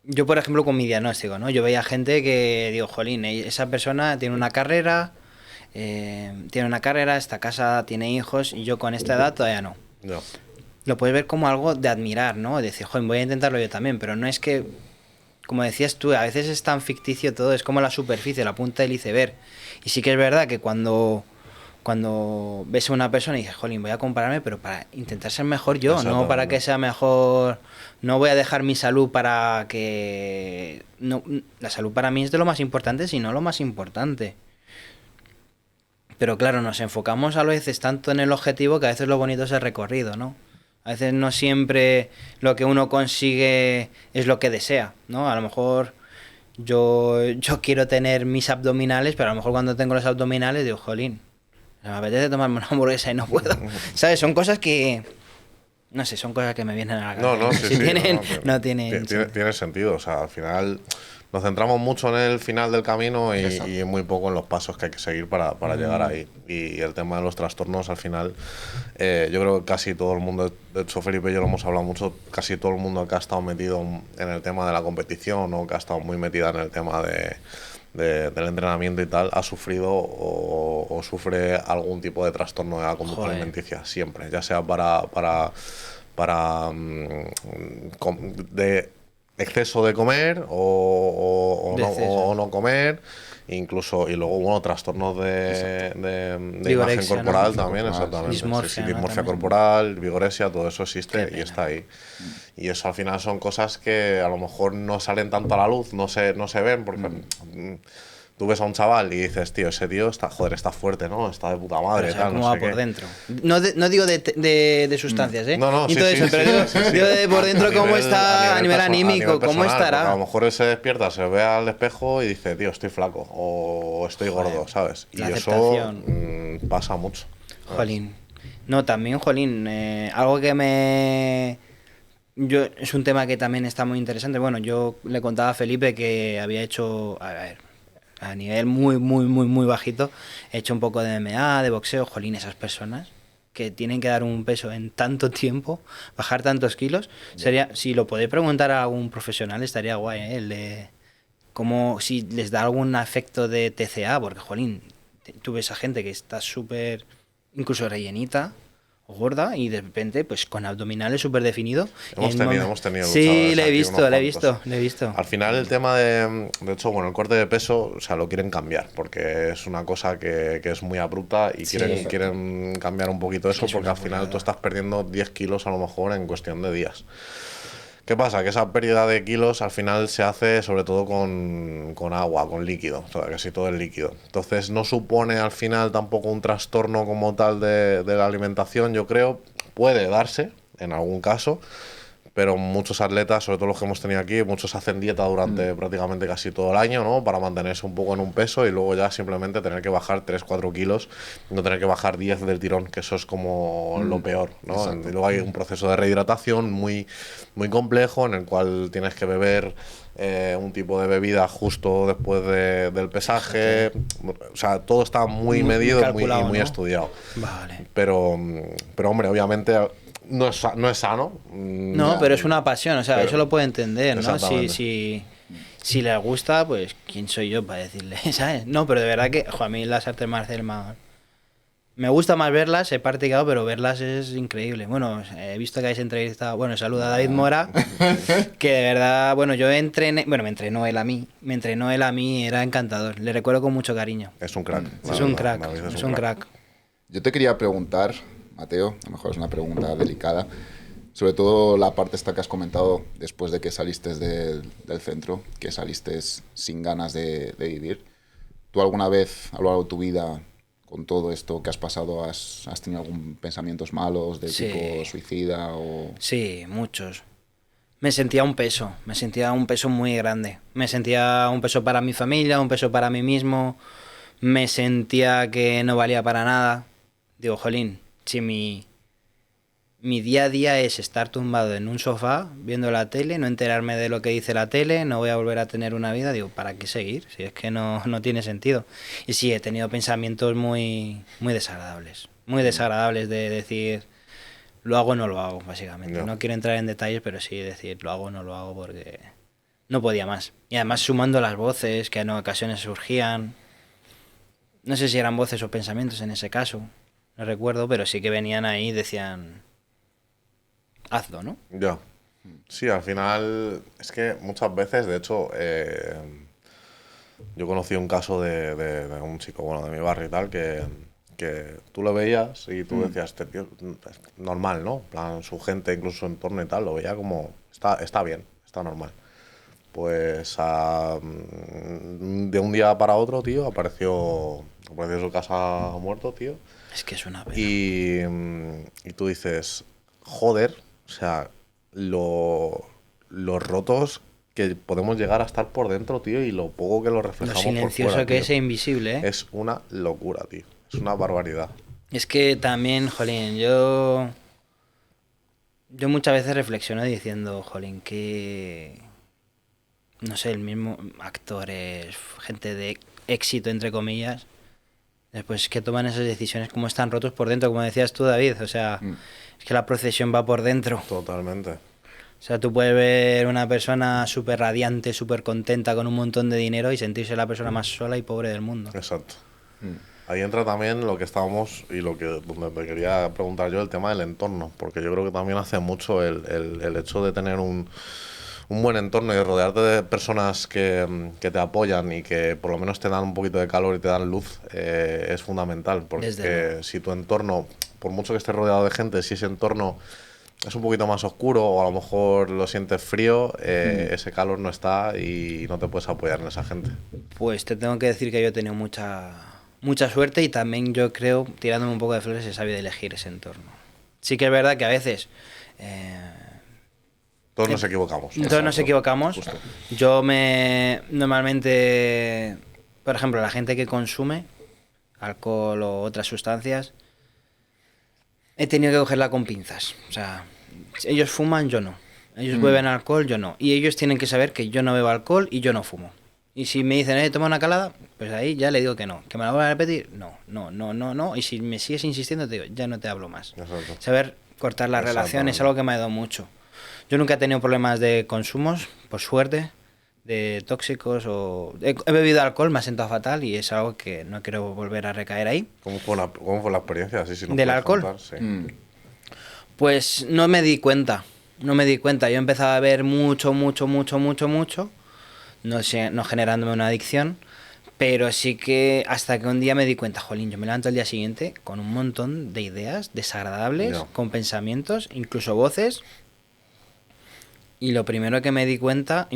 yo por ejemplo con mi diagnóstico, ¿no? Yo veía gente que digo, jolín, esa persona tiene una carrera, esta casa tiene hijos y yo con esta edad todavía no. No. Lo puedes ver como algo de admirar, ¿no? Decir, joder, voy a intentarlo yo también, pero no es que, como decías tú, a veces es tan ficticio todo, es como la superficie, la punta del iceberg. Y sí que es verdad que cuando ves a una persona y dices, jolín, voy a compararme, pero para intentar ser mejor yo, no para que sea mejor, no voy a dejar mi salud para que... No, la salud para mí es de lo más importante, si no lo más importante. Pero claro, nos enfocamos a veces tanto en el objetivo que a veces lo bonito es el recorrido, ¿no? A veces no siempre lo que uno consigue es lo que desea, ¿no? A lo mejor yo quiero tener mis abdominales, pero a lo mejor cuando tengo los abdominales digo, jolín, me apetece tomarme una hamburguesa y no puedo. ¿Sabes? Son cosas que... No sé, son cosas que me vienen a la cabeza. No, sí, si sí, tienen, no tienen... Tiene sentido, o sea, al final nos centramos mucho en el final del camino y muy poco en los pasos que hay que seguir para llegar ahí. Y el tema de los trastornos, al final, yo creo que casi todo el mundo, de hecho Felipe y yo lo hemos hablado mucho, casi todo el mundo que ha estado metido en el tema de la competición o que ha estado muy metida en el tema del entrenamiento y tal, ha sufrido o sufre algún tipo de trastorno de la conducta alimenticia, siempre, ya sea de exceso de comer o no comer, incluso, y luego, bueno, trastornos de imagen corporal, ¿no? También, exactamente. Dismorfia corporal, vigorexia, todo eso existe y está ahí. Y eso al final son cosas que a lo mejor no salen tanto a la luz, no se ven, porque tú ves a un chaval y dices, tío, ese tío está fuerte, ¿no? Está de puta madre. Pero tal, cómo no va sé por qué. dentro. No digo de sustancias, ¿eh? No, y sí, todo sí, eso, sí, pero digo de por dentro cómo está a nivel anímico, cómo personal, estará. A lo mejor él se despierta, se ve al espejo y dice, tío, estoy flaco o estoy gordo, ¿sabes? Y eso pasa mucho. Jolín. No, también, jolín, algo que es un tema que también está muy interesante. Bueno, yo le contaba a Felipe que había hecho, a nivel muy bajito, he hecho un poco de MMA, de boxeo. Jolín, esas personas que tienen que dar un peso en tanto tiempo, bajar tantos kilos, sería, si lo podéis preguntar a algún profesional, estaría guay, ¿eh? El de cómo, si les da algún efecto de TCA, porque, jolín, tú ves a gente que está súper, incluso rellenita o gorda, y de repente, pues con abdominales súper definidos. Hemos tenido sí, le he luchadores visto. Al final el tema de hecho, bueno, el corte de peso, o sea, lo quieren cambiar, porque es una cosa que es muy abrupta y quieren cambiar un poquito eso, porque al final tú estás perdiendo 10 kilos a lo mejor en cuestión de días. ¿Qué pasa? Que esa pérdida de kilos al final se hace sobre todo con agua, con líquido, o sea, casi todo el líquido. Entonces no supone al final tampoco un trastorno como tal de la alimentación, yo creo. Puede darse en algún caso, pero muchos atletas, sobre todo los que hemos tenido aquí, muchos hacen dieta durante prácticamente casi todo el año, ¿no? Para mantenerse un poco en un peso y luego ya simplemente tener que bajar 3-4 kilos, no tener que bajar 10 del tirón, que eso es como lo peor, ¿no? Y luego hay un proceso de rehidratación muy complejo en el cual tienes que beber un tipo de bebida justo después del pesaje. O sea, todo está muy medido y muy ¿no? estudiado. Vale. Pero hombre, obviamente no es sano. No, pero es una pasión, o sea, Pero- eso lo puedo entender, ¿no? Exactamente. Si les gusta, pues ¿quién soy yo para decirle, ¿sabes? No, pero de verdad que, a mí las artes marciales me gusta más verlas, he practicado, pero verlas es increíble. Bueno, he visto que habéis entrevistado, bueno, saluda a David Mora, que de verdad, bueno, yo entrené, bueno, me entrenó él a mí, era encantador, le recuerdo con mucho cariño. Es un crack. la Es un verdad, crack, David es un crack. Yo te quería preguntar, Mateo, a lo mejor es una pregunta delicada, sobre todo la parte esta que has comentado después de que saliste del centro, que saliste sin ganas de vivir. ¿Tú alguna vez a lo largo de tu vida, con todo esto que has pasado, has tenido algún pensamientos malos de Sí. tipo suicida o...? Sí, muchos. Me sentía un peso muy grande. Me sentía un peso para mi familia, un peso para mí mismo. Me sentía que no valía para nada. Digo, jolín, si mi día a día es estar tumbado en un sofá viendo la tele, no enterarme de lo que dice la tele, no voy a volver a tener una vida, digo, ¿para qué seguir? Si es que no tiene sentido. Y sí, he tenido pensamientos muy desagradables de decir, lo hago o no lo hago, básicamente. Ya. No quiero entrar en detalles, pero sí decir, lo hago o no lo hago porque no podía más. Y además sumando las voces que en ocasiones surgían, no sé si eran voces o pensamientos en ese caso, no recuerdo, pero sí que venían ahí y decían, hazlo, ¿no? Ya. Sí, al final es que muchas veces, de hecho, yo conocí un caso de un chico, bueno, de mi barrio y tal, que tú lo veías y tú decías, este tío es normal, ¿no? En plan, su gente, incluso su entorno y tal, lo veía como, está bien, está normal. Pues de un día para otro, tío, apareció en su casa muerto, tío. Es que es una pena. Y tú dices, joder, o sea, los rotos que podemos llegar a estar por dentro, tío, y lo poco que lo Lo reflejamos silencioso por fuera, que tío. es e invisible, ¿eh? Es una locura, tío. Es una barbaridad. Es que también, jolín, yo muchas veces reflexiono diciendo, jolín, que, no sé, el mismo actores, gente de éxito, entre comillas, después que toman esas decisiones como están rotos por dentro, como decías tú, David, o sea, es que la procesión va por dentro. Totalmente. O sea, tú puedes ver una persona súper radiante, súper contenta, con un montón de dinero y sentirse la persona más sola y pobre del mundo. Exacto. Ahí entra también lo que estábamos y donde te quería preguntar yo, el tema del entorno, porque yo creo que también hace mucho el hecho de tener un buen entorno y de rodearte de personas que te apoyan y que por lo menos te dan un poquito de calor y te dan luz, es fundamental, Desde porque luego. si tu entorno, por mucho que estés rodeado de gente, si ese entorno es un poquito más oscuro o a lo mejor lo sientes frío, ese calor no está y no te puedes apoyar en esa gente. Pues te tengo que decir que yo he tenido mucha suerte y también yo creo, tirándome un poco de flores, he sabido elegir ese entorno. Sí que es verdad que a veces Todos nos equivocamos. todos nos equivocamos. Justo. Normalmente, por ejemplo, la gente que consume alcohol o otras sustancias, he tenido que cogerla con pinzas. O sea, ellos fuman, yo no. Ellos beben alcohol, yo no. Y ellos tienen que saber que yo no bebo alcohol y yo no fumo. Y si me dicen, toma una calada, pues ahí ya le digo que no. ¿Que me la voy a repetir? No. Y si me sigues insistiendo, te digo, ya no te hablo más. Exacto. Saber cortar la relación es Exactamente. algo que me ha ayudado mucho. Yo nunca he tenido problemas de consumos, por suerte, de tóxicos o... He bebido alcohol, me ha sentado fatal y es algo que no quiero volver a recaer ahí. ¿Cómo fue la experiencia? Sí, sí, nos ¿Del puedes alcohol? contar, sí. Pues no me di cuenta. Yo empezaba a beber mucho, no generándome una adicción, pero sí que hasta que un día me di cuenta, jolín, yo me levanto al día siguiente con un montón de ideas desagradables, Ya. con pensamientos, incluso voces. Y lo primero que me di cuenta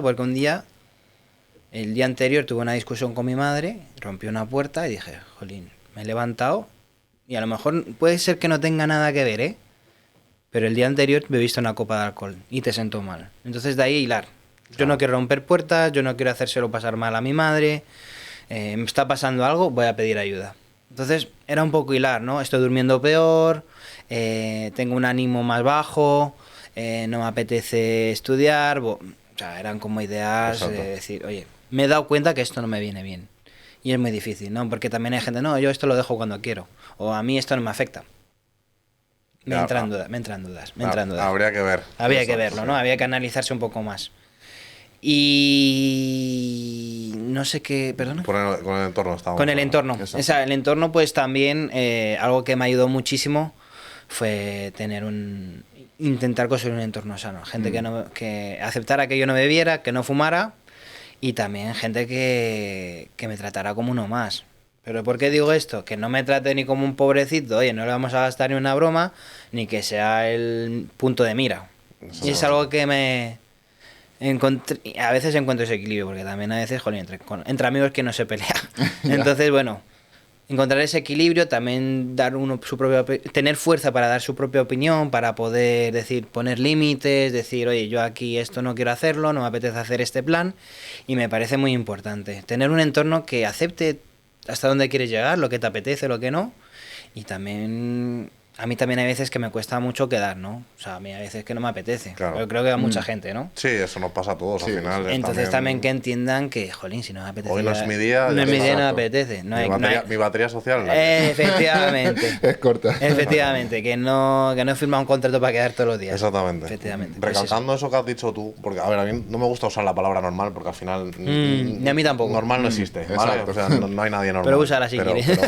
porque un día, el día anterior tuve una discusión con mi madre, rompí una puerta y dije, jolín, me he levantado y a lo mejor puede ser que no tenga nada que ver, pero el día anterior bebiste una copa de alcohol y te sentó mal. Entonces de ahí hilar. Yo no quiero romper puertas, yo no quiero hacérselo pasar mal a mi madre, me está pasando algo, voy a pedir ayuda. Entonces era un poco hilar, ¿no? Estoy durmiendo peor, tengo un ánimo más bajo, no me apetece estudiar, o sea, eran como ideas Exacto. de decir, oye, me he dado cuenta que esto no me viene bien. Y es muy difícil, ¿no? Porque también hay gente, no, yo esto lo dejo cuando quiero, o a mí esto no me afecta. me entran dudas. Habría que ver. Había que verlo, ¿no? Había que analizarse un poco más. Y no sé qué, perdona. Con el entorno estábamos. Con el entorno. Exacto. O sea, el entorno, pues también algo que me ayudó muchísimo fue intentar construir un entorno sano. Gente que aceptara que yo no bebiera, que no fumara, y también gente que me tratara como uno más. ¿Pero por qué digo esto? Que no me trate ni como un pobrecito, oye, no le vamos a gastar ni una broma, ni que sea el punto de mira. Y es algo que a veces encuentro ese equilibrio, porque también a veces, jolín, entre amigos que no se pelea. Entonces, bueno, encontrar ese equilibrio, también dar tener fuerza para dar su propia opinión, para poder decir, poner límites, decir, oye, yo aquí esto no quiero hacerlo, no me apetece hacer este plan, y me parece muy importante. Tener un entorno que acepte hasta dónde quieres llegar, lo que te apetece, lo que no, y también... A mí también hay veces que me cuesta mucho quedar, ¿no? O sea, a mí hay veces que no me apetece. Claro. Pero creo que a mucha gente, ¿no? Sí, eso nos pasa a todos Sí. al final. Entonces también que entiendan que, jolín, si no me apetece... Hoy no es mi día. No es mi día, no me Exacto. apetece. Mi batería social. Efectivamente. Es corta. Efectivamente, que no he firmado un contrato para quedar todos los días. Exactamente. Efectivamente. Pues Recalcando eso que has dicho tú, porque a ver, a mí no me gusta usar la palabra normal porque al final ni a mí tampoco. normal no existe, ¿vale? Exacto. O sea, no hay nadie normal. Pero úsala si quieres. Pero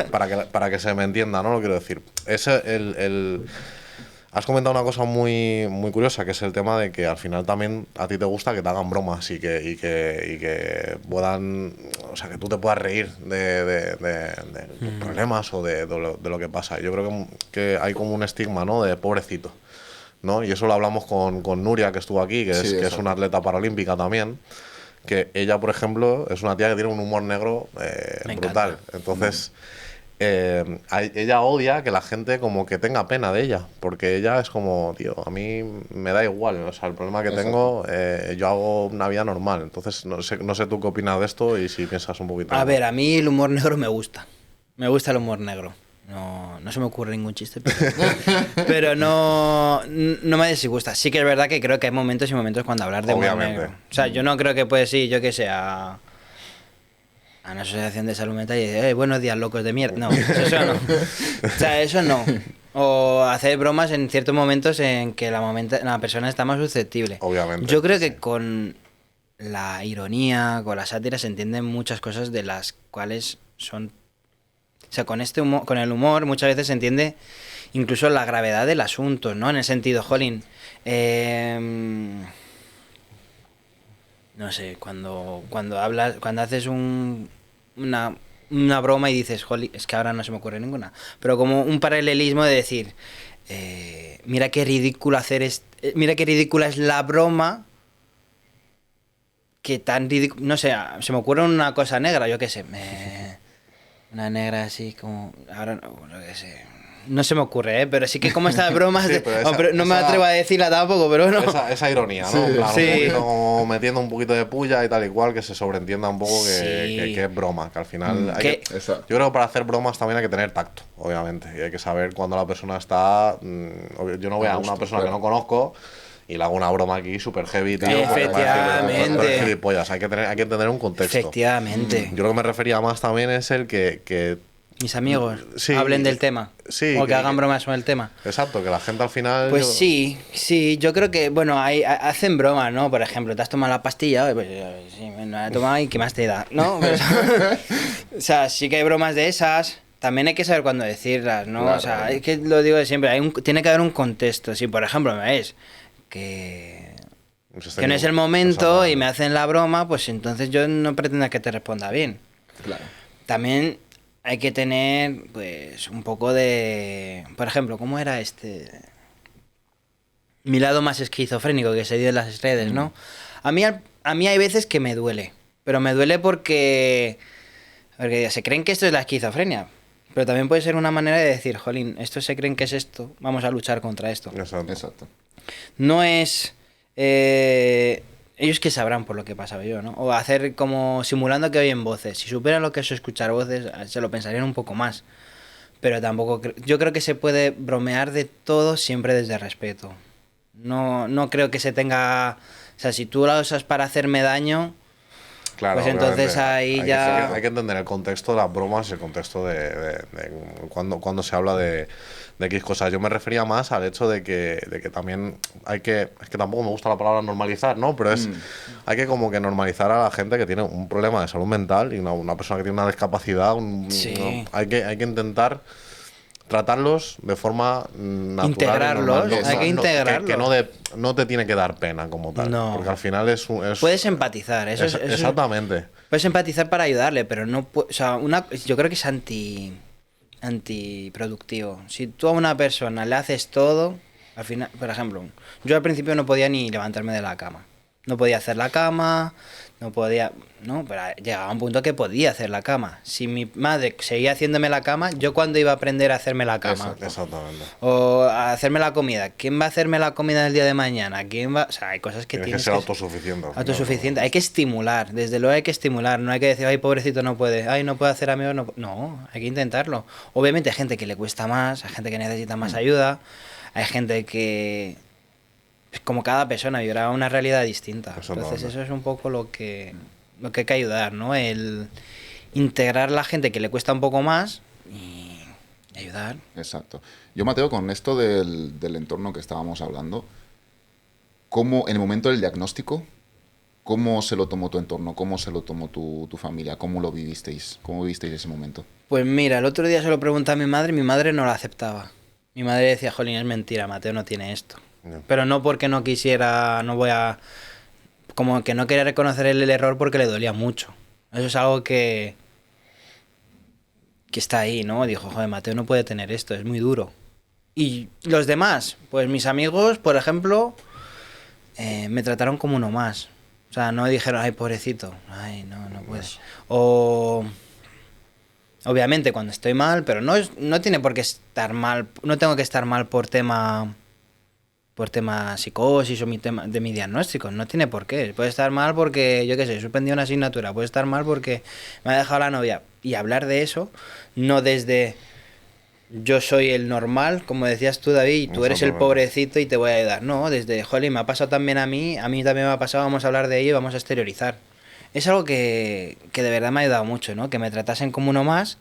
bueno, para que se me entienda, ¿no? Lo quiero decir. Has comentado una cosa muy, muy curiosa, que es el tema de que al final también a ti te gusta que te hagan bromas y que puedan, o sea, que tú te puedas reír de tus problemas o de lo que pasa. Yo creo que hay como un estigma, ¿no? De pobrecito, ¿no? Y eso lo hablamos con Nuria, que estuvo aquí, que es exacto. una atleta paralímpica también, que ella, por ejemplo, es una tía que tiene un humor negro Me brutal. encanta. Entonces... ella odia que la gente como que tenga pena de ella, porque ella es como, tío, a mí me da igual, o sea, el problema que tengo, yo hago una vida normal. Entonces no sé tú qué opinas de esto y si piensas un poquito. A ver, a mí el humor negro me gusta. Me gusta el humor negro. No se me ocurre ningún chiste, pero no me disgusta. Sí que es verdad que creo que hay momentos y momentos cuando hablar de humor Obviamente. negro. O sea, yo no creo que puedes ir, yo que sé, a una asociación de salud mental y decir, buenos días, locos de mierda. No, eso no. O sea, eso no. O hacer bromas en ciertos momentos en que la persona está más susceptible. Obviamente. Yo creo que con la ironía, con la sátira, se entienden muchas cosas de las cuales son... O sea, con el humor muchas veces se entiende incluso la gravedad del asunto, ¿no? En el sentido, jolín, no sé, cuando hablas, cuando haces una broma y dices, jolín, es que ahora no se me ocurre ninguna, pero como un paralelismo de decir, mira qué ridículo mira qué ridícula es la broma, que tan ridículo, no sé, se me ocurre una cosa negra, yo qué sé, una negra así como, ahora no qué sé, no se me ocurre, pero sí que como estas bromas, Sí, pero no me atrevo a decirla tampoco, pero bueno. Esa ironía, ¿no? En plan, Sí. un poquito como metiendo un poquito de puya y tal y cual, que se sobreentienda un poco Sí. que es broma, que al final Exacto. yo creo que para hacer bromas también hay que tener tacto, obviamente, y hay que saber cuando la persona está... yo no voy a una persona que no conozco y le hago una broma aquí súper heavy, tío. Efectivamente. Gilipollas. Hay que tener un contexto. Efectivamente. Yo lo que me refería más también es el que Mis amigos Sí, hablen del tema. sí, O que hagan bromas sobre el tema. exacto, que la gente al final... Pues sí, yo creo que, bueno, hacen bromas, ¿no? Por ejemplo, te has tomado la pastilla, pues sí, me la he tomado y ¿qué más te da? ¿No? Pues, o sea, sí que hay bromas de esas. También hay que saber cuándo decirlas, ¿no? Claro. O sea, es que lo digo de siempre, tiene que haber un contexto. Si, por ejemplo, me ves que no es el momento y me hacen la broma, pues entonces yo no pretendo que te responda bien. Claro. También hay que tener, pues, un poco de... Por ejemplo, ¿cómo era mi lado más esquizofrénico que se dio en las redes, ¿no? A mí hay veces que me duele, pero me duele porque se creen que esto es la esquizofrenia, pero también puede ser una manera de decir, jolín, estos se creen que es esto, vamos a luchar contra esto. Exacto. No es... ellos que sabrán por lo que pasaba yo, ¿no? O hacer como simulando que oyen voces. Si supieran lo que es escuchar voces, se lo pensarían un poco más. Pero tampoco... Yo creo que se puede bromear de todo siempre desde respeto. No creo que se tenga... O sea, si tú la usas para hacerme daño... Claro, pues entonces obviamente, ahí hay ya... hay que entender el contexto de las bromas y el contexto de cuando se habla de X cosas. Yo me refería más al hecho de que también hay que... Es que tampoco me gusta la palabra normalizar, ¿no? Pero hay que como que normalizar a la gente que tiene un problema de salud mental y una persona que tiene una discapacidad. Sí. Hay que intentar tratarlos de forma natural. Integrarlos, y normal. hay que integrarlos. Que no te tiene que dar pena como tal. No. Porque al final es... Puedes empatizar, Exactamente. Puedes empatizar para ayudarle, pero no o sea, yo creo que es antiproductivo. Si tú a una persona le haces todo, al final, por ejemplo, yo al principio no podía ni levantarme de la cama. No podía hacer la cama, no podía, no, pero llegaba un punto que podía hacer la cama. Si mi madre seguía haciéndome la cama, ¿yo cuándo iba a aprender a hacerme la cama? Exactamente. O a hacerme la comida. ¿Quién va a hacerme la comida el día de mañana? ¿Quién va? O sea, hay cosas que Tienes que ser autosuficiente. al final, autosuficiente. ¿no? Hay que estimular, desde luego hay que estimular. No hay que decir, ay, pobrecito, no puede. Ay, no puede hacer amigos. No, hay que intentarlo. Obviamente hay gente que le cuesta más, hay gente que necesita más ayuda, hay gente que... Como cada persona vivirá una realidad distinta. Entonces eso es un poco lo que hay que ayudar, ¿no? El integrar a la gente que le cuesta un poco más y ayudar. Exacto. Yo, Mateo, con esto del entorno que estábamos hablando, ¿cómo, en el momento del diagnóstico, cómo se lo tomó tu entorno? ¿Cómo se lo tomó tu familia? ¿Cómo lo vivisteis? ¿Cómo vivisteis ese momento? Pues mira, el otro día se lo pregunté a mi madre no lo aceptaba. Mi madre decía, jolín, es mentira, Mateo no tiene esto. No. Pero no porque no quisiera, no voy a... Como que no quería reconocer el error porque le dolía mucho. Eso es algo que está ahí, ¿no? Dijo, joder, Mateo no puede tener esto, es muy duro. Y los demás, pues mis amigos, por ejemplo, me trataron como uno más. O sea, no dijeron, ay, pobrecito, ay, no puedes. O... Obviamente cuando estoy mal, pero no tiene por qué estar mal, no tengo que estar mal por tema psicosis o de mi diagnóstico, no tiene por qué. Puede estar mal porque, yo qué sé, he suspendido una asignatura, puede estar mal porque me ha dejado la novia. Y hablar de eso, no desde yo soy el normal, como decías tú, David, y tú eres el pobrecito y te voy a ayudar. No, desde, joder, me ha pasado también a mí también me ha pasado, vamos a hablar de ello y vamos a exteriorizar. Es algo que de verdad me ha ayudado mucho, ¿no? Que me tratasen como uno más.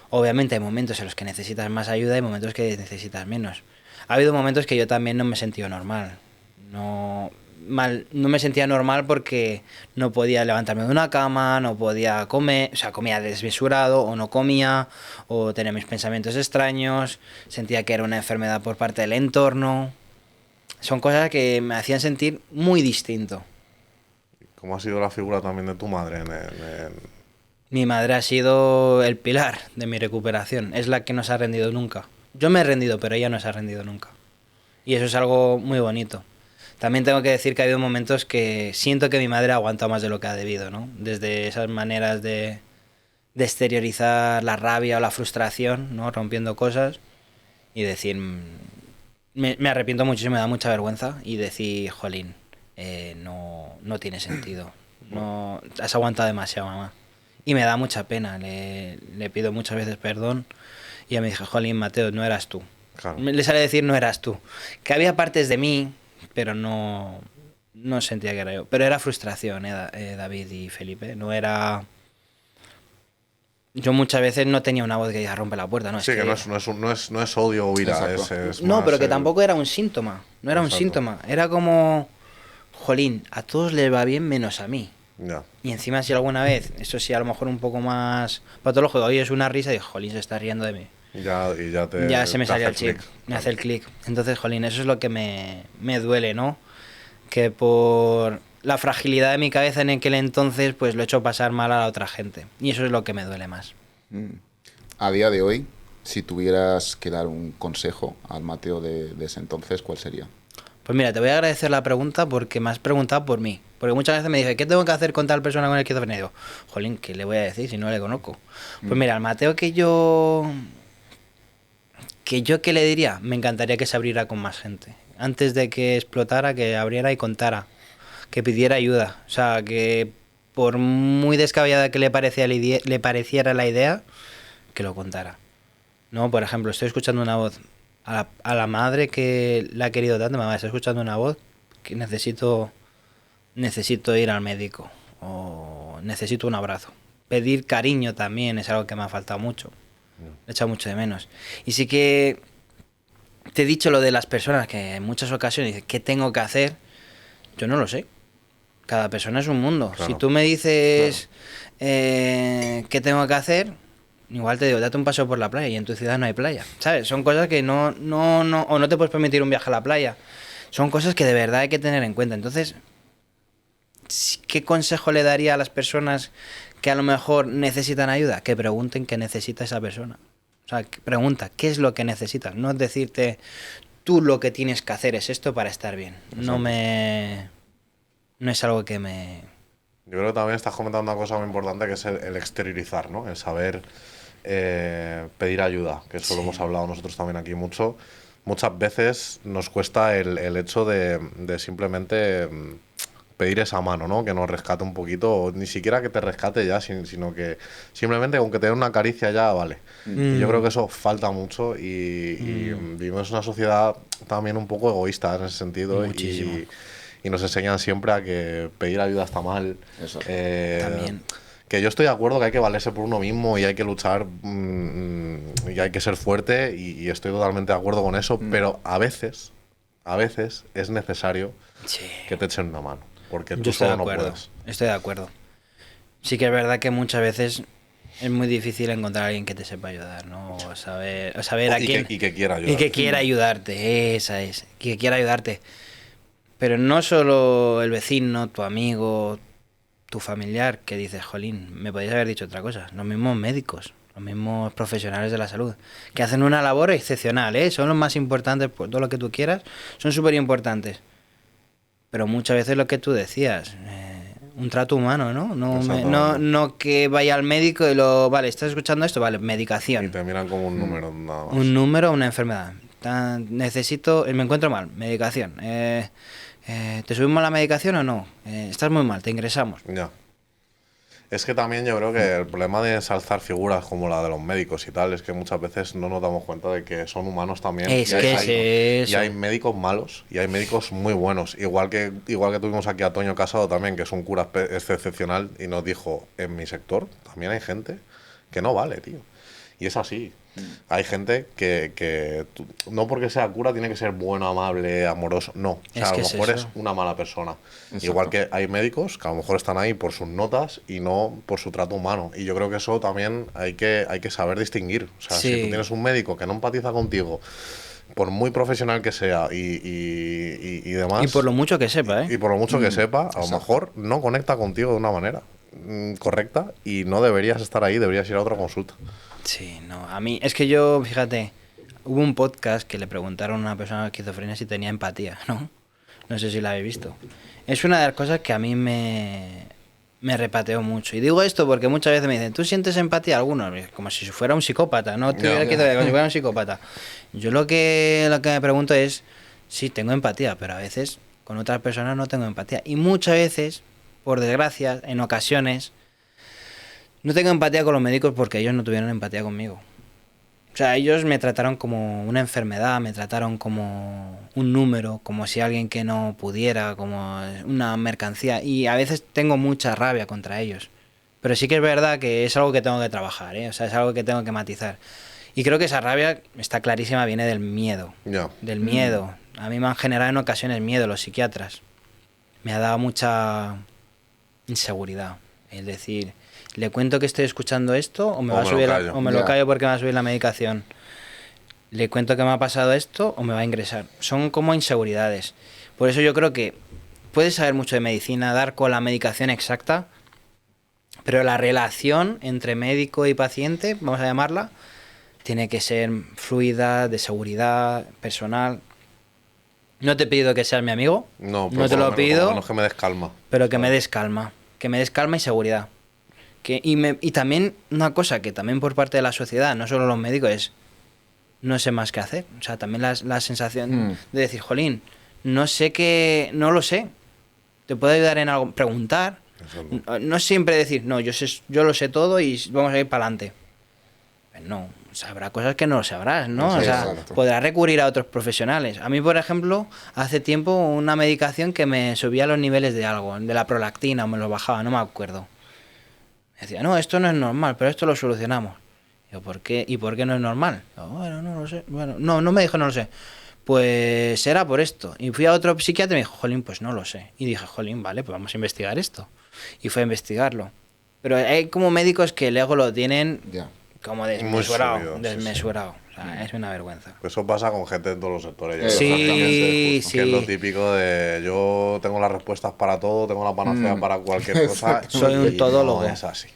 Obviamente hay momentos en los que necesitas más ayuda y momentos que necesitas menos. Ha habido momentos que yo también no me he sentido normal. No me sentía normal porque no podía levantarme de una cama, no podía comer, o sea, comía desmesurado o no comía, o tenía mis pensamientos extraños, sentía que era una enfermedad por parte del entorno. Son cosas que me hacían sentir muy distinto. ¿Cómo ha sido la figura también de tu madre? Mi madre ha sido el pilar de mi recuperación, es la que no se ha rendido nunca. Yo me he rendido, pero ella no se ha rendido nunca. Y eso es algo muy bonito. También tengo que decir que ha habido momentos que siento que mi madre ha aguantado más de lo que ha debido, ¿no? Desde esas maneras de exteriorizar la rabia o la frustración, ¿no? Rompiendo cosas y decir... Me arrepiento muchísimo, me da mucha vergüenza y decir, jolín, no tiene sentido. No, has aguantado demasiado, mamá. Y me da mucha pena, le pido muchas veces perdón. Y ella me dijo, jolín, Mateo, no eras tú. Claro. Le sale decir, no eras tú. Que había partes de mí, pero no sentía que era yo. Pero era frustración, David y Felipe. No era... Yo muchas veces no tenía una voz que diga rompe la puerta, ¿no? Sí, que no es odio o ira. Es no, más pero que tampoco era un síntoma. No era un Exacto. síntoma. Era como, jolín, a todos les va bien menos a mí. Ya. Y encima si alguna vez, eso sí, a lo mejor un poco más patológico, oye, es una risa y jolín, se está riendo de mí. Ya Se me te salió el hace chip, clic. me hace el clic. Entonces, jolín, eso es lo que me duele, ¿no? Que por la fragilidad de mi cabeza en aquel entonces, pues lo he hecho pasar mal a la otra gente. Y eso es lo que me duele más. A día de hoy, si tuvieras que dar un consejo al Mateo de ese entonces, ¿cuál sería? Pues mira, te voy a agradecer la pregunta porque me has preguntado por mí. Porque muchas veces me dije, ¿qué tengo que hacer con tal persona con esquizofrenia? Y digo, jolín, ¿qué le voy a decir si no le conozco? Pues mira, al Mateo ¿qué le diría? Me encantaría que se abriera con más gente. Antes de que explotara, que abriera y contara. Que pidiera ayuda. O sea, que por muy descabellada que le pareciera la idea, que lo contara. No, por ejemplo, estoy escuchando una voz a la madre que la ha querido tanto, mamá, estoy escuchando una voz que necesito ir al médico. O necesito un abrazo. Pedir cariño también es algo que me ha faltado mucho. He echado mucho de menos. Y sí que te he dicho lo de las personas que en muchas ocasiones dicen, ¿qué tengo que hacer? Yo no lo sé. Cada persona es un mundo. Claro. Si tú me dices qué tengo que hacer, igual te digo, date un paseo por la playa y en tu ciudad no hay playa. ¿Sabes? Son cosas que no, o no te puedes permitir un viaje a la playa. Son cosas que de verdad hay que tener en cuenta. Entonces, ¿qué consejo le daría a las personas que a lo mejor necesitan ayuda? Que pregunten qué necesita esa persona. O sea, pregunta, ¿qué es lo que necesitas? No es decirte, tú lo que tienes que hacer es esto para estar bien. No es algo que me... Yo creo que también estás comentando una cosa muy importante, que es el exteriorizar, ¿no? El saber pedir ayuda, que eso lo hemos hablado nosotros también aquí mucho. Muchas veces nos cuesta el hecho de simplemente pedir esa mano, ¿no? Que nos rescate un poquito, o ni siquiera que te rescate ya, sino que simplemente con que te dé una caricia ya vale. Y yo creo que eso falta mucho y vivimos en una sociedad también un poco egoísta en ese sentido. Muchísimo. Y nos enseñan siempre a que pedir ayuda está mal. Eso. También. Que yo estoy de acuerdo que hay que valerse por uno mismo y hay que luchar y hay que ser fuerte y estoy totalmente de acuerdo con eso, pero a veces es necesario que te echen una mano, porque tú Yo estoy de solo no acuerdo. puedes. Estoy de acuerdo. Sí que es verdad que muchas veces es muy difícil encontrar a alguien que te sepa ayudar, ¿no? O saber a Y quién... que quiera ayudar. Y que quiera ayudarte, esa es. Que quiera ayudarte. Pero no solo el vecino, tu amigo, tu familiar, que dices, jolín, me podéis haber dicho otra cosa. Los mismos médicos, los mismos profesionales de la salud, que hacen una labor excepcional, ¿eh? Son los más importantes, por todo lo que tú quieras, son súper importantes. Pero muchas veces lo que tú decías, un trato humano, ¿no? No que vaya al médico y vale, ¿estás escuchando esto? Vale, medicación. Y te miran como un número, nada más. Un número, una enfermedad. Necesito, me encuentro mal, medicación. ¿Te subimos la medicación o no? Estás muy mal, te ingresamos. Ya. Es que también yo creo que el problema de ensalzar figuras como la de los médicos y tal es que muchas veces no nos damos cuenta de que son humanos también. Es que es eso. Y hay médicos malos y hay médicos muy buenos. Igual que tuvimos aquí a Toño Casado también, que es un cura excepcional y nos dijo, en mi sector también hay gente que no vale, tío. Y es así. Hay gente que no porque sea cura tiene que ser bueno, amable, amoroso. No. O sea, Es a que lo es mejor eso. es una mala persona. Exacto. Igual que hay médicos que a lo mejor están ahí por sus notas y no por su trato humano. Y yo creo que eso también hay que saber distinguir. O sea, Sí. si tú tienes un médico que no empatiza contigo, por muy profesional que sea y demás. Y por lo mucho que sepa, Y ¿eh? por lo mucho que sepa, a lo exacto. mejor no conecta contigo de una manera correcta y no deberías estar ahí, deberías ir a otra consulta. Sí, no. A mí, es que yo, fíjate, hubo un podcast que le preguntaron a una persona con esquizofrenia si tenía empatía, ¿no? No sé si la habéis visto. Es una de las cosas que a mí me repateó mucho. Y digo esto porque muchas veces me dicen, ¿tú sientes empatía? Algunos, como si fuera un psicópata, ¿no? Tuviera esquizofrenia, como si fuera un psicópata. Yo lo que me pregunto es, sí, tengo empatía, pero a veces con otras personas no tengo empatía. Y muchas veces, por desgracia, en ocasiones, no tengo empatía con los médicos porque ellos no tuvieron empatía conmigo. O sea, ellos me trataron como una enfermedad, me trataron como un número, como si alguien que no pudiera, como una mercancía. Y a veces tengo mucha rabia contra ellos. Pero sí que es verdad que es algo que tengo que trabajar, ¿eh? O sea, es algo que tengo que matizar. Y creo que esa rabia, está clarísima, viene del miedo. Ya. Del miedo. A mí me han generado en ocasiones miedo los psiquiatras. Me ha dado mucha inseguridad. Es decir, ¿le cuento que estoy escuchando esto o me O va a me lo subir callo. o me lo Ya. callo porque me va a subir la medicación? ¿Le cuento que me ha pasado esto o me va a ingresar? Son como inseguridades. Por eso yo creo que puedes saber mucho de medicina, dar con la medicación exacta, pero la relación entre médico y paciente, vamos a llamarla, tiene que ser fluida, de seguridad, personal. No te he pedido que seas mi amigo, No, no te lo pido, por menos que me des calma. pero que me des calma. Que me des calma y seguridad. Y también una cosa que también por parte de la sociedad, no solo los médicos, es no sé más qué hacer. O sea, también la sensación de decir, jolín, no lo sé. ¿Te puedo ayudar en algo? Preguntar. No siempre decir, no, yo lo sé todo y vamos a ir para adelante. No, o sea, habrá cosas que no lo sabrás, ¿no? Sí, O sea, exacto. podrás recurrir a otros profesionales. A mí, por ejemplo, hace tiempo una medicación que me subía los niveles de algo, de la prolactina, o me lo bajaba, no me acuerdo. Decía, no, esto no es normal, pero esto lo solucionamos. Yo, ¿por qué? ¿Y por qué no es normal? Yo, bueno, no lo sé. Bueno, no me dijo, no lo sé. Pues será por esto. Y fui a otro psiquiatra y me dijo, jolín, pues no lo sé. Y dije, jolín, vale, pues vamos a investigar esto. Y fue a investigarlo. Pero hay como médicos que el ego lo tienen Ya. como Muy desmesurado. subido, sí, Desmesurado. O sea, es una vergüenza. Eso pasa con gente de todos los sectores. Yo Sí, creo exactamente, sí. Que es lo típico de yo tengo las respuestas para todo, tengo la panacea para cualquier cosa. Soy un y todólogo. No es así.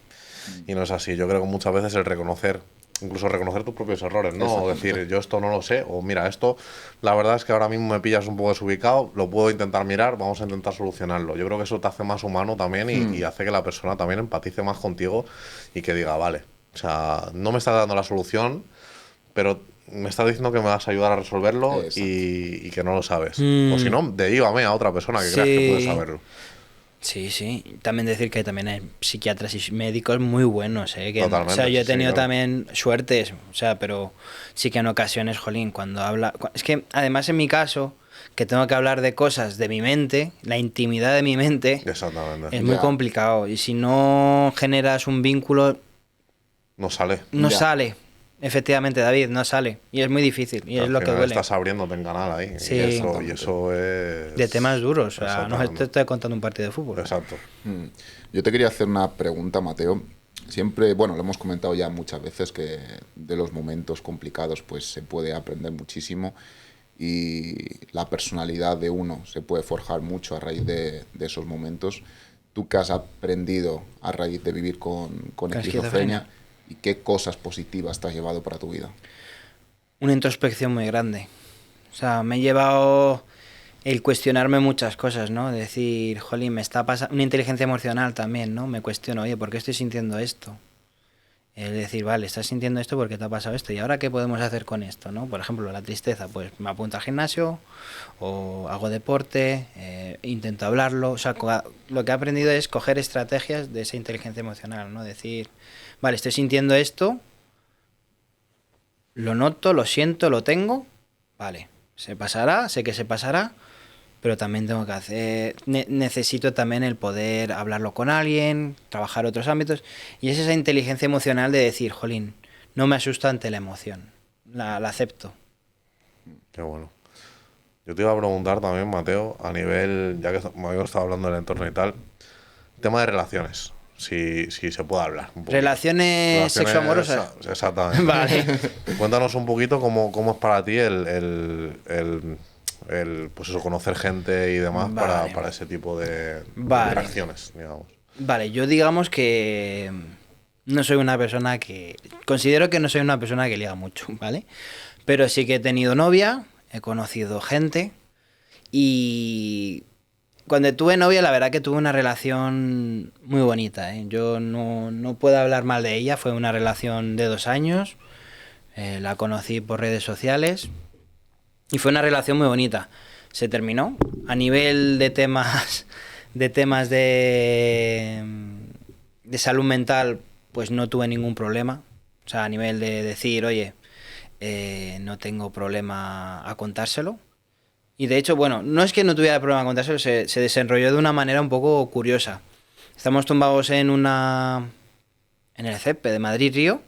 Y no es así. Yo creo que muchas veces el reconocer, incluso reconocer tus propios errores, ¿no? O decir, yo esto no lo sé, o mira, esto, la verdad es que ahora mismo me pillas un poco desubicado, lo puedo intentar mirar, vamos a intentar solucionarlo. Yo creo que eso te hace más humano también y hace que la persona también empatice más contigo y que diga, vale, o sea, no me estás dando la solución, pero me estás diciendo que me vas a ayudar a resolverlo y que no lo sabes. O si no, derívame a otra persona que creas que puede saberlo. Sí. También decir que también hay psiquiatras y médicos muy buenos, ¿eh? Que, Totalmente, o sea, yo he sí, tenido claro. también suertes, o sea, pero sí que en ocasiones, jolín, cuando habla... Es que además en mi caso, que tengo que hablar de cosas de mi mente, la intimidad de mi mente, Exactamente. es muy Ya. complicado. Y si no generas un vínculo, No sale. no Ya. sale. Efectivamente, David, no sale. Y es muy difícil. Y es Al lo que final duele. Estás abriéndote en canal ahí. Sí. Y eso es... De temas duros. O sea, no Exactamente. te estoy contando un partido de fútbol. Exacto. Yo te quería hacer una pregunta, Mateo. Siempre, bueno, lo hemos comentado ya muchas veces que de los momentos complicados pues se puede aprender muchísimo y la personalidad de uno se puede forjar mucho a raíz de esos momentos. ¿Tú qué has aprendido a raíz de vivir con esquizofrenia y qué cosas positivas te has llevado para tu vida? Una introspección muy grande. O sea, me he llevado el cuestionarme muchas cosas, ¿no? Decir, jolín, me está pasando... Una inteligencia emocional también, ¿no? Me cuestiono, oye, ¿por qué estoy sintiendo esto? El decir, vale, estás sintiendo esto porque te ha pasado esto. ¿Y ahora qué podemos hacer con esto, no? Por ejemplo, la tristeza, pues me apunto al gimnasio o hago deporte, intento hablarlo. O sea, lo que he aprendido es coger estrategias de esa inteligencia emocional, ¿no? Decir, vale, estoy sintiendo esto, lo noto, lo siento, lo tengo, vale, se pasará, sé que se pasará, pero también tengo que hacer, necesito también el poder hablarlo con alguien, trabajar otros ámbitos, y es esa inteligencia emocional de decir, jolín, no me asusta ante la emoción, la acepto. Qué bueno. Yo te iba a preguntar también, Mateo, a nivel, ya que hemos estado hablando del entorno y tal, tema de relaciones, si se puede hablar. Un poquito. Relaciones sexoamorosas. Exactamente. Vale. Cuéntanos un poquito cómo es para ti pues eso, conocer gente y demás Vale. para ese tipo de Vale. interacciones, digamos. Vale, yo digamos que no soy una persona que... Considero que no soy una persona que liga mucho, ¿vale? Pero sí que he tenido novia, he conocido gente y cuando tuve novia la verdad que tuve una relación muy bonita, ¿eh? Yo no puedo hablar mal de ella, fue una relación de 2 años, la conocí por redes sociales y fue una relación muy bonita. Se terminó. A nivel de temas de salud mental, pues no tuve ningún problema. O sea, a nivel de decir, oye, no tengo problema a contárselo. Y de hecho, bueno, no es que no tuviera problema a contárselo, se desenrolló de una manera un poco curiosa. Estamos tumbados en el CEP de Madrid-Río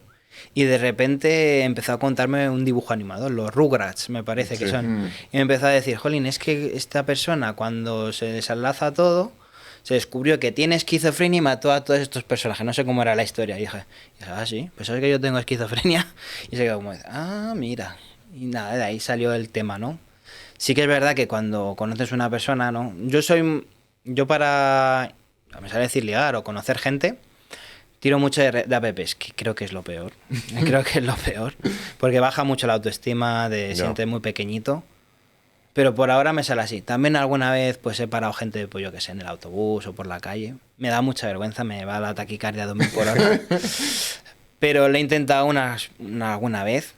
y de repente empezó a contarme un dibujo animado, los Rugrats, me parece que son. Y me empezó a decir, jolín, es que esta persona cuando se desenlaza todo, se descubrió que tiene esquizofrenia y mató a todos estos personajes. No sé cómo era la historia. Y dije, sí, pues sabes que yo tengo esquizofrenia. Y se quedó como, mira. Y nada, de ahí salió el tema, ¿no? Sí que es verdad que cuando conoces una persona, ¿no? Yo para, me sale decir ligar o conocer gente, tiro mucho de apps, que creo que es lo peor. Creo que es lo peor. Porque baja mucho la autoestima, de siente muy pequeñito. Pero por ahora me sale así. También alguna vez pues he parado gente, pues yo que sé, en el autobús o por la calle. Me da mucha vergüenza, me va la taquicardia a 2000 por hora. Pero lo he intentado alguna vez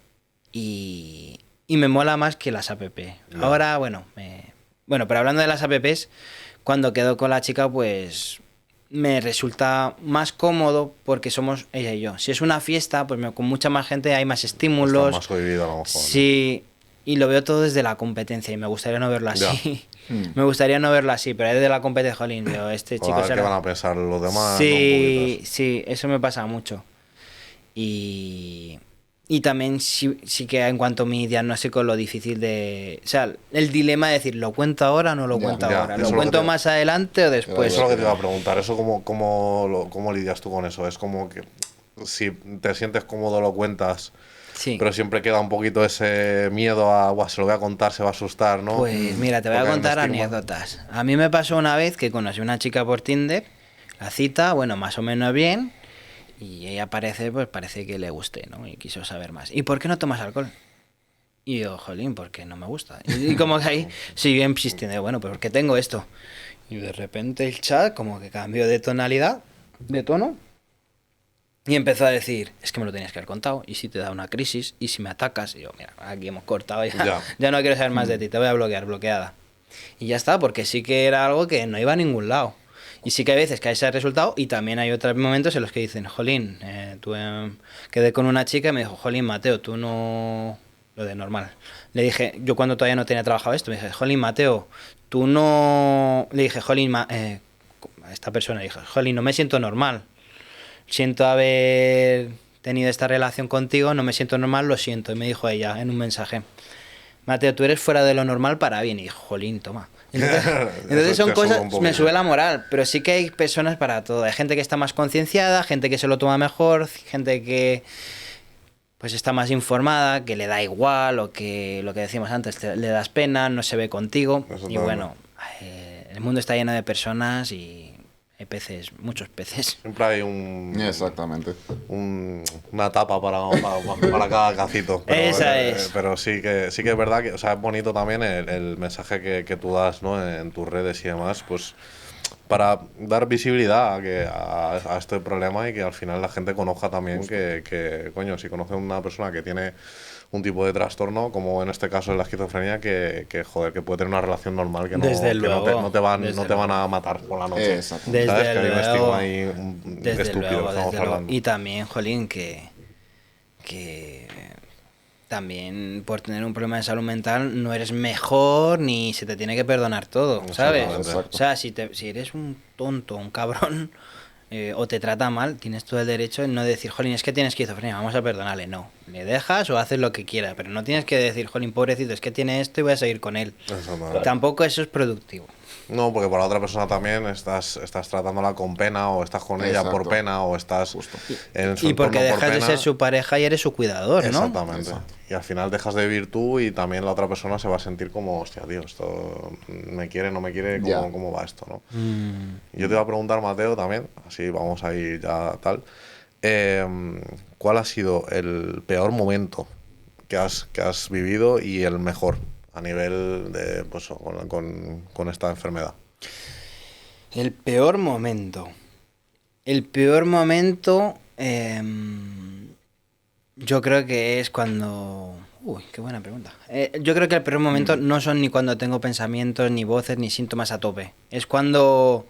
y me mola más que las app. No. Ahora, bueno, pero hablando de las apps, cuando quedo con la chica, pues me resulta más cómodo porque somos ella y yo. Si es una fiesta, pues con mucha más gente hay más estímulos. Está más cohibido a lo mejor. Sí. y lo veo todo desde la competencia y me gustaría no verlo Ya. así. Me gustaría no verlo así, pero desde la competencia, jolín, digo, este Pues chico a ver se qué la- van a pensar los demás. ¿no? Un Sí, poquito eso. sí, eso me pasa mucho. Y también sí que en cuanto a mi diagnóstico lo difícil de... O sea, el dilema de decir, ¿lo cuento ahora o no lo Ya, cuento ya, ahora? eso ¿Lo es lo cuento que te- más adelante o Eso después? es lo que te iba a preguntar. ¿Eso cómo lidias tú con eso? Es como que si te sientes cómodo lo cuentas, Sí. pero siempre queda un poquito ese miedo a, "Buah, se lo voy a contar, se va a asustar, ¿no?" Pues mira, te voy a Porque hay un contar estigma. anécdotas. A mí me pasó una vez que conocí a una chica por Tinder, la cita, bueno, más o menos bien, y ella parece que le gusté, ¿no? Y quiso saber más. ¿Y por qué no tomas alcohol? Y yo, jolín, porque no me gusta. Y como que ahí siguió insistiendo, bueno, pues porque tengo esto. Y de repente el chat como que cambió de tonalidad, de tono, y empezó a decir, es que me lo tenías que haber contado, y si te da una crisis, y si me atacas, y yo, mira, aquí hemos cortado ya, Ya. ya no quiero saber más de ti, te voy a bloquear, bloqueada. Y ya está, porque sí que era algo que no iba a ningún lado. Y sí que hay veces que hay ese resultado y también hay otros momentos en los que dicen, jolín, quedé con una chica y me dijo, jolín, Mateo, tú no... Lo de normal. Le dije, yo cuando todavía no tenía trabajado esto, me dije, jolín, Mateo, tú no... Le dije, jolín, a esta persona, le dije, jolín, no me siento normal. Siento haber tenido esta relación contigo, no me siento normal, lo siento. Y me dijo ella en un mensaje, Mateo, tú eres fuera de lo normal para bien. Y dije, jolín, toma. Entonces Eso son te sube cosas, un me poquito. sube la moral, pero sí que hay personas para todo. Hay gente que está más concienciada, gente que se lo toma mejor, gente que pues está más informada, que le da igual, o que lo que decíamos antes, le das pena, no se ve contigo. Y Exactamente. bueno, el mundo está lleno de personas y hay peces, muchos peces. Siempre hay Exactamente. una tapa para cada cacito. Pero, Esa es. pero sí que es verdad que, o sea, es bonito también el mensaje que tú das, ¿no? En tus redes y demás, pues para dar visibilidad a este problema y que al final la gente conozca también que, coño, si conoce a una persona que tiene un tipo de trastorno, como en este caso es la esquizofrenia, joder, que puede tener una relación normal, que no, Desde que luego, no te van desde a matar por la noche. Exacto. Desde ¿Sabes? Que hay un luego. estigma ahí Desde estúpido luego, que estamos desde luego. hablando. Y también, jolín, que también por tener un problema de salud mental no eres mejor ni se te tiene que perdonar todo, ¿sabes? Exactamente. O sea, si eres un tonto, un cabrón, o te trata mal, tienes todo el derecho en no decir, jolín, es que tienes esquizofrenia, vamos a perdonarle. No, le dejas o haces lo que quiera, pero no tienes que decir, jolín, pobrecito, es que tiene esto y voy a seguir con él. Exactamente. Tampoco eso es productivo. No, porque para la otra persona también estás tratándola con pena, o estás con ella por Exacto. pena, o estás Justo. en su Y porque entorno por dejas de pena. ser su pareja y eres su cuidador, ¿no? Exactamente. Exacto. Y al final dejas de vivir tú y también la otra persona se va a sentir como, hostia, tío, esto me quiere, no me quiere, Ya. ¿cómo va esto, no? Mm. Y yo te iba a preguntar, Mateo, también, así vamos ahí ya tal, ¿cuál ha sido el peor momento que has vivido y el mejor a nivel de, pues, con esta enfermedad? El peor momento. El peor momento, yo creo que es cuando... Uy, qué buena pregunta. Yo creo que el peor momento no son ni cuando tengo pensamientos, ni voces, ni síntomas a tope. Es cuando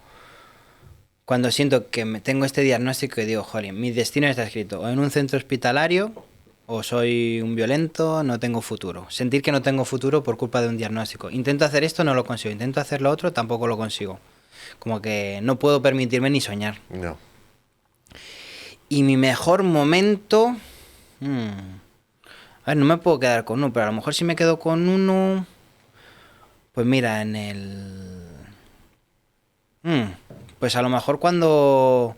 siento que tengo este diagnóstico y digo, joder, mi destino está escrito o en un centro hospitalario o soy un violento, no tengo futuro. Sentir que no tengo futuro por culpa de un diagnóstico. Intento hacer esto, no lo consigo. Intento hacer lo otro, tampoco lo consigo. Como que no puedo permitirme ni soñar. No. Y mi mejor momento... A ver, no me puedo quedar con uno, pero a lo mejor si me quedo con uno... Pues mira, en el... Pues a lo mejor cuando...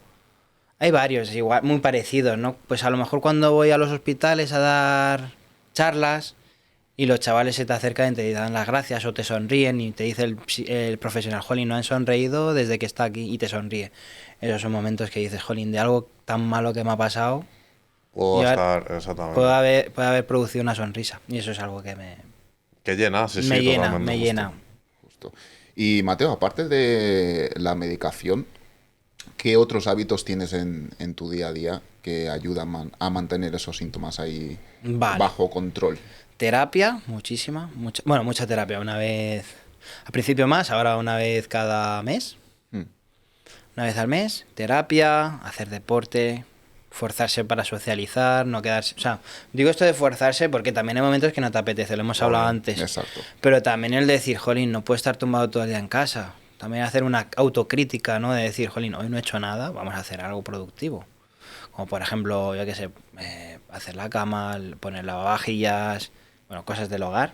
Hay varios, igual, muy parecidos, ¿no? Pues a lo mejor cuando voy a los hospitales a dar charlas y los chavales se te acercan y te dan las gracias o te sonríen y te dice el profesional, jolín, no han sonreído desde que está aquí y te sonríe. Esos son momentos que dices, jolín, de algo tan malo que me ha pasado, Puedo Y estar, exactamente. puede haber producido una sonrisa. Y eso es algo que Que llena, sí, me sí, llena, totalmente, me justo. llena. Justo. Y Mateo, aparte de la medicación, ¿qué otros hábitos tienes en tu día a día que ayudan a mantener esos síntomas ahí Vale. bajo control? Terapia, muchísima. Mucha terapia. Una vez, al principio más, ahora una vez cada mes. Mm. Una vez al mes. Terapia, hacer deporte. forzarse para socializar, no quedarse... O sea, digo esto de forzarse porque también hay momentos que no te apetece, lo hemos hablado antes. Exacto. Pero también el decir, jolín, no puedo estar tumbado todo el día en casa. También hacer una autocrítica, ¿no? De decir, jolín, hoy no he hecho nada, vamos a hacer algo productivo. Como por ejemplo, yo qué sé, hacer la cama, poner lavavajillas, bueno, cosas del hogar.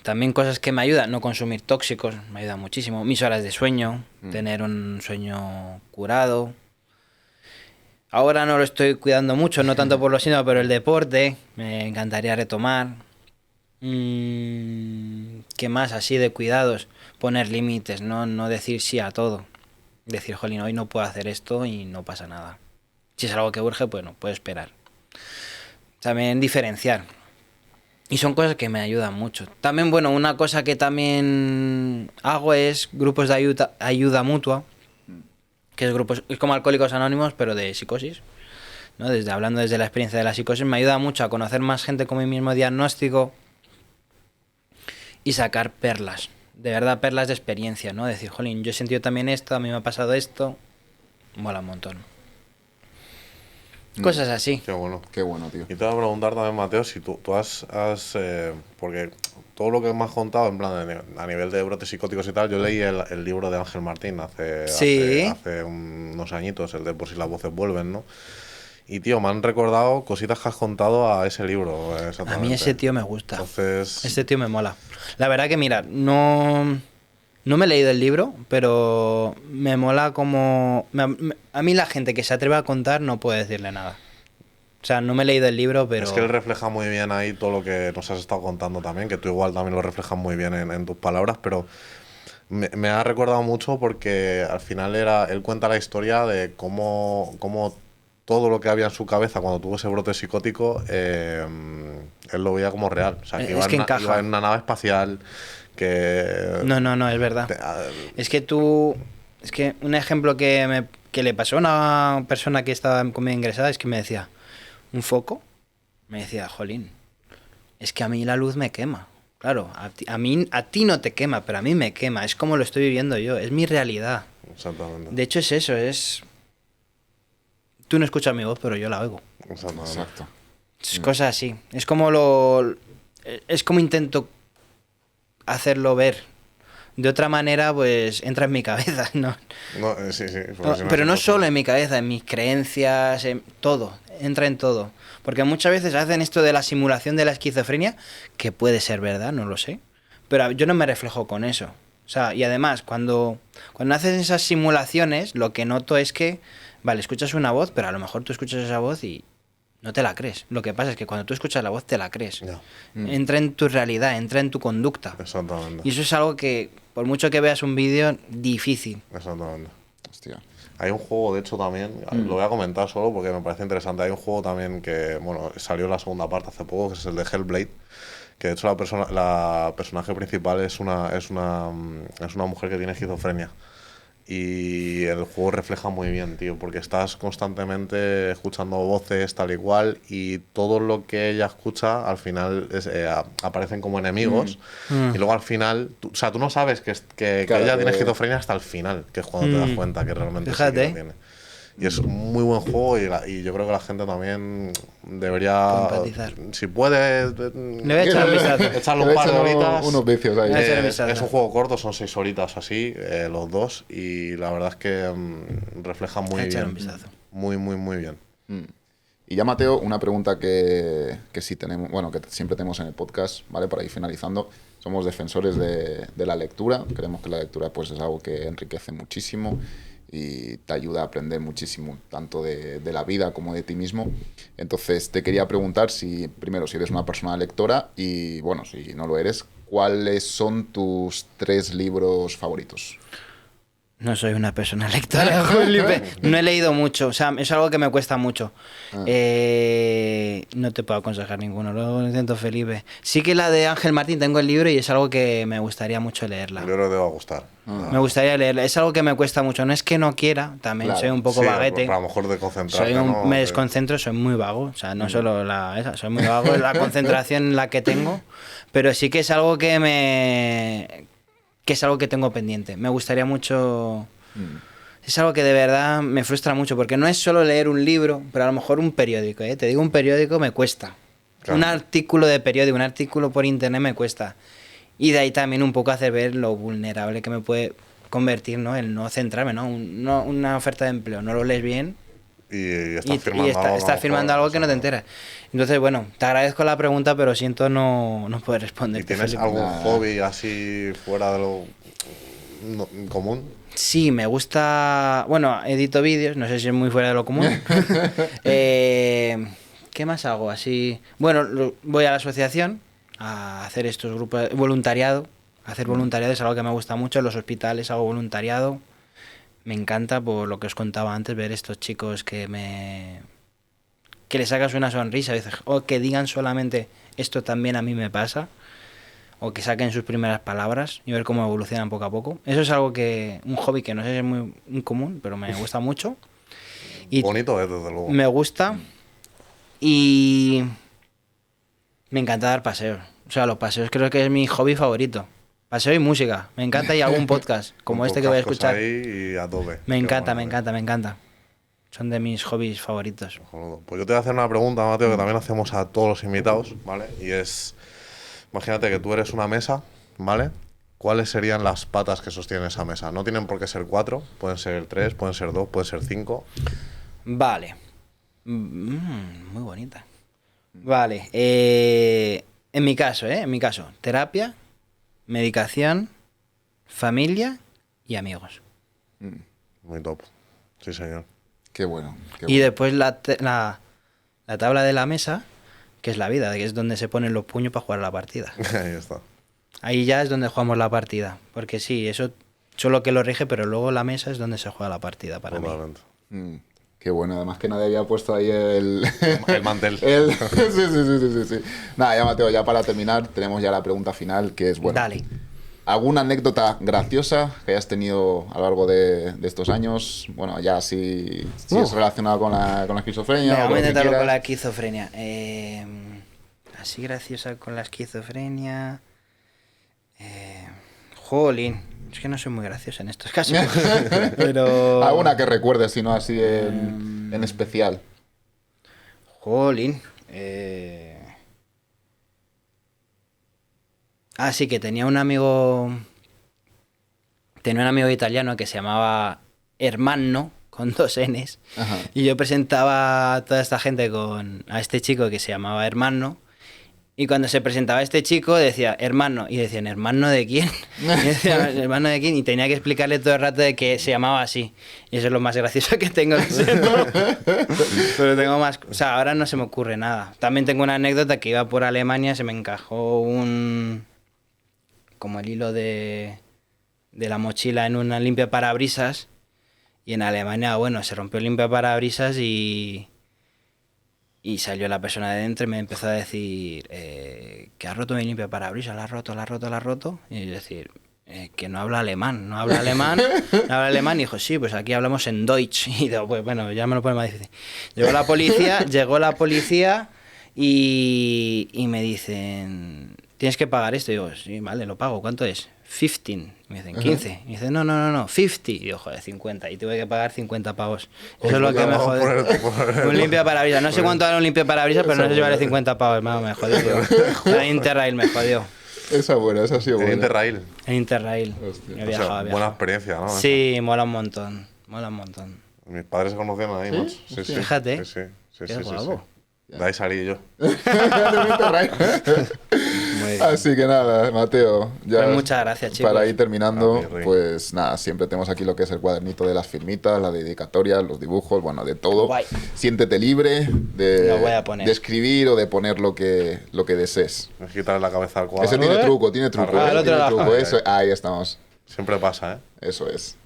También cosas que me ayudan, no consumir tóxicos, me ayuda muchísimo. Mis horas de sueño, tener un sueño curado. Ahora no lo estoy cuidando mucho, no tanto por lo sino, pero el deporte, me encantaría retomar. ¿Qué más así de cuidados? Poner límites, no decir sí a todo. Decir, jolín, hoy no puedo hacer esto y no pasa nada. Si es algo que urge, bueno, puedo esperar. También diferenciar. Y son cosas que me ayudan mucho. También, bueno, una cosa que también hago es grupos de ayuda mutua, que es como Alcohólicos Anónimos, pero de psicosis, ¿no? Hablando desde la experiencia de la psicosis, me ayuda mucho a conocer más gente con mi mismo diagnóstico y sacar perlas, de verdad perlas de experiencia, ¿no? Decir, jolín, yo he sentido también esto, a mí me ha pasado esto, mola un montón. Cosas así. Qué bueno. Qué bueno, tío. Y te voy a preguntar también, Mateo, si tú has porque todo lo que me has contado, en plan, a nivel de brotes psicóticos y tal, yo leí el libro de Ángel Martín hace unos añitos, el de Por si las voces vuelven, ¿no? Y, tío, me han recordado cositas que has contado a ese libro. A mí ese tío me gusta. Entonces... Ese tío me mola. La verdad que, mira, no me he leído el libro, pero me mola como... A mí la gente que se atreve a contar no puede decirle nada. O sea, no me he leído el libro, pero... Es que él refleja muy bien ahí todo lo que nos has estado contando también, que tú igual también lo reflejas muy bien en tus palabras, pero me ha recordado mucho porque al final él cuenta la historia de cómo todo lo que había en su cabeza cuando tuvo ese brote psicótico, él lo veía como real. O sea, que iba en una nave espacial, que... No, es verdad. Es que un ejemplo que le pasó a una persona que estaba conmigo ingresada es que me decía, ¿un foco? Me decía, jolín, es que a mí la luz me quema. Claro, a ti no te quema, pero a mí me quema. Es como lo estoy viviendo yo, es mi realidad. Exactamente. De hecho es eso, Tú no escuchas mi voz, pero yo la oigo. Exacto. Es cosas así. Es como intento hacerlo ver. De otra manera, pues entra en mi cabeza, ¿no? Sí. Pero no solo en mi cabeza, en mis creencias, en todo. Entra en todo. Porque muchas veces hacen esto de la simulación de la esquizofrenia, que puede ser verdad, no lo sé. Pero yo no me reflejo con eso. O sea, y además, cuando haces esas simulaciones, lo que noto es que, vale, escuchas una voz, pero a lo mejor tú escuchas esa voz y no te la crees. Lo que pasa es que cuando tú escuchas la voz te la crees. Ya. Entra en tu realidad, entra en tu conducta. Exactamente. Y eso es algo que, por mucho que veas un vídeo, difícil. Exactamente. Hostia. Hay un juego, de hecho, también, lo voy a comentar solo porque me parece interesante. Hay un juego también que, bueno, salió la segunda parte hace poco, que es el de Hellblade, que de hecho la personaje principal es una mujer que tiene esquizofrenia. Y el juego refleja muy bien, tío, porque estás constantemente escuchando voces tal y cual y todo lo que ella escucha al final aparecen como enemigos y luego al final, tú no sabes que Claro, ella tiene esquizofrenia hasta el final, que es cuando te das cuenta que realmente sí que Fíjate. lo tiene. Y es un muy buen juego y yo creo que la gente también debería, Empatizar. si puede, Le voy a echar un vistazo. echarle un par de horitas. Unos vicios ahí. Voy a echar un vistazo. Es un juego corto, son 6 horitas así, los dos, y la verdad es que refleja muy Voy a echar bien. un vistazo. Muy, muy, muy bien. Y ya, Mateo, una pregunta que sí tenemos, bueno, que siempre tenemos en el podcast, ¿vale? Para ir finalizando. Somos defensores de la lectura. Creemos que la lectura pues, es algo que enriquece muchísimo y te ayuda a aprender muchísimo, tanto de la vida como de ti mismo. Entonces, te quería preguntar primero, si eres una persona lectora y, bueno, si no lo eres, ¿cuáles son tus 3 libros favoritos? No soy una persona lectora, Felipe. No he leído mucho, o sea, es algo que me cuesta mucho. No te puedo aconsejar ninguno, lo intento, Felipe. Sí que la de Ángel Martín tengo el libro y es algo que me gustaría mucho leerla. Yo creo que te va a gustar. Me gustaría leerla, es algo que me cuesta mucho. No es que no quiera, también Claro. soy un poco Sí, vaguete. a lo mejor de concentrarte, ¿no? Me desconcentro, soy muy vago. O sea, no solo soy muy vago, la concentración la que tengo, pero sí que es algo que es algo que tengo pendiente. Me gustaría mucho. es algo que de verdad me frustra mucho, porque no es solo leer un libro, pero a lo mejor un periódico, ¿eh? Te digo, un periódico me cuesta. Claro. Un artículo de periódico, un artículo por internet me cuesta. Y de ahí también un poco hacer ver lo vulnerable que me puede convertir, ¿no? El no centrarme, ¿no? Una oferta de empleo, no lo lees bien Y y estás firmando algo que no te enteras. Entonces, bueno, te agradezco la pregunta, pero siento no poder responder. ¿Y tienes algún hobby así fuera de lo común? Sí, me gusta... Bueno, edito vídeos, no sé si es muy fuera de lo común. ¿Qué más hago así? Bueno, voy a la asociación a hacer estos grupos de voluntariado. Hacer voluntariado es algo que me gusta mucho. En los hospitales hago voluntariado. Me encanta, por lo que os contaba antes, ver estos chicos que les sacas una sonrisa, o que digan solamente esto también a mí me pasa, o que saquen sus primeras palabras y ver cómo evolucionan poco a poco. Eso es algo un hobby que no sé si es muy común, pero me gusta mucho. Y bonito, desde luego. Me gusta y me encanta dar paseos. O sea, los paseos creo que es mi hobby favorito. Paseo y música. Me encanta, y algún podcast como este que voy a escuchar. Ahí y a tope. Me encanta, me encanta. Son de mis hobbies favoritos. Pues yo te voy a hacer una pregunta, Mateo, que también hacemos a todos los invitados, ¿vale? Y es, imagínate que tú eres una mesa, ¿vale? ¿Cuáles serían las patas que sostienen esa mesa? No tienen por qué ser 4, pueden ser 3, pueden ser 2, pueden ser 5. Vale. Muy bonita. Vale. En mi caso, terapia, medicación, familia y amigos. Muy top. Sí, señor. Qué bueno. Y después la tabla de la mesa, que es la vida, que es donde se ponen los puños para jugar la partida. Ahí está. Ahí ya es donde jugamos la partida. Porque sí, eso solo que lo rige, pero luego la mesa es donde se juega la partida para Totalmente. mí. Qué bueno, además que nadie había puesto ahí el mantel. Sí. Nada, ya Mateo, ya para terminar, tenemos ya la pregunta final, que es, bueno, Dale. ¿alguna anécdota graciosa que hayas tenido a lo largo de estos años? Bueno, ya si es relacionado con la esquizofrenia. Vamos a intentarlo con la la... esquizofrenia. Así graciosa con la esquizofrenia. Jolín. Es que no soy muy gracioso en estos casos. Pero... ¿Alguna que recuerdes, si no así en especial? Jolín. Sí, que tenía un amigo italiano que se llamaba Hermano, con 2 Ns. Ajá. Y yo presentaba a toda esta gente a este chico que se llamaba Hermano. Y cuando se presentaba este chico decía hermano, y decían, ¿hermano de quién? Y decía, ¿hermano de quién? Y tenía que explicarle todo el rato de que se llamaba así. Y eso es lo más gracioso que tengo. Pero tengo más... O sea, ahora no se me ocurre nada. También tengo una anécdota que iba por Alemania, se me encajó como el hilo de la mochila en una limpia parabrisas. Y en Alemania, bueno, se rompió el limpia parabrisas y salió la persona de dentro y me empezó a decir que ha roto mi limpia parabrisas, la ha roto. Y yo decir, que no habla alemán. Y dijo, sí, pues aquí hablamos en Deutsch. Y digo, pues bueno, ya me lo pone más difícil. Llegó la policía y me dicen, ¿tienes que pagar esto? Y digo, sí, vale, lo pago. ¿Cuánto es? 15. Y me dicen, 15. Y me dicen, no, 50. Y digo, joder, 50. Y tuve que pagar 50 pavos. Eso es lo que me jode. Un limpia parabrisas. No sé cuánto vale un limpia parabrisas, pero no sé si vale 50 pavos. Me jodió, tío. La Interrail me jodió. Esa buena, esa ha sido buena. Interrail. En Interrail. He viajado. Buena experiencia, ¿no? Sí, mola un montón. Mis padres se conocían ahí, macho. Sí, sí. Fíjate. Sí. Qué guapo. De ahí salí yo. Así que nada, Mateo, ya pues muchas gracias, chicos. Para ir terminando, pues nada, siempre tenemos aquí lo que es el cuadernito de las firmitas, la dedicatoria, los dibujos, bueno, de todo. Guay. Siéntete libre Lo voy a poner. de escribir o de poner lo que desees. Me quitarle la cabeza al cuadro. Ese tiene truco. El otro Tiene lado. truco. Eso, ahí estamos. Siempre pasa, ¿eh? Eso es.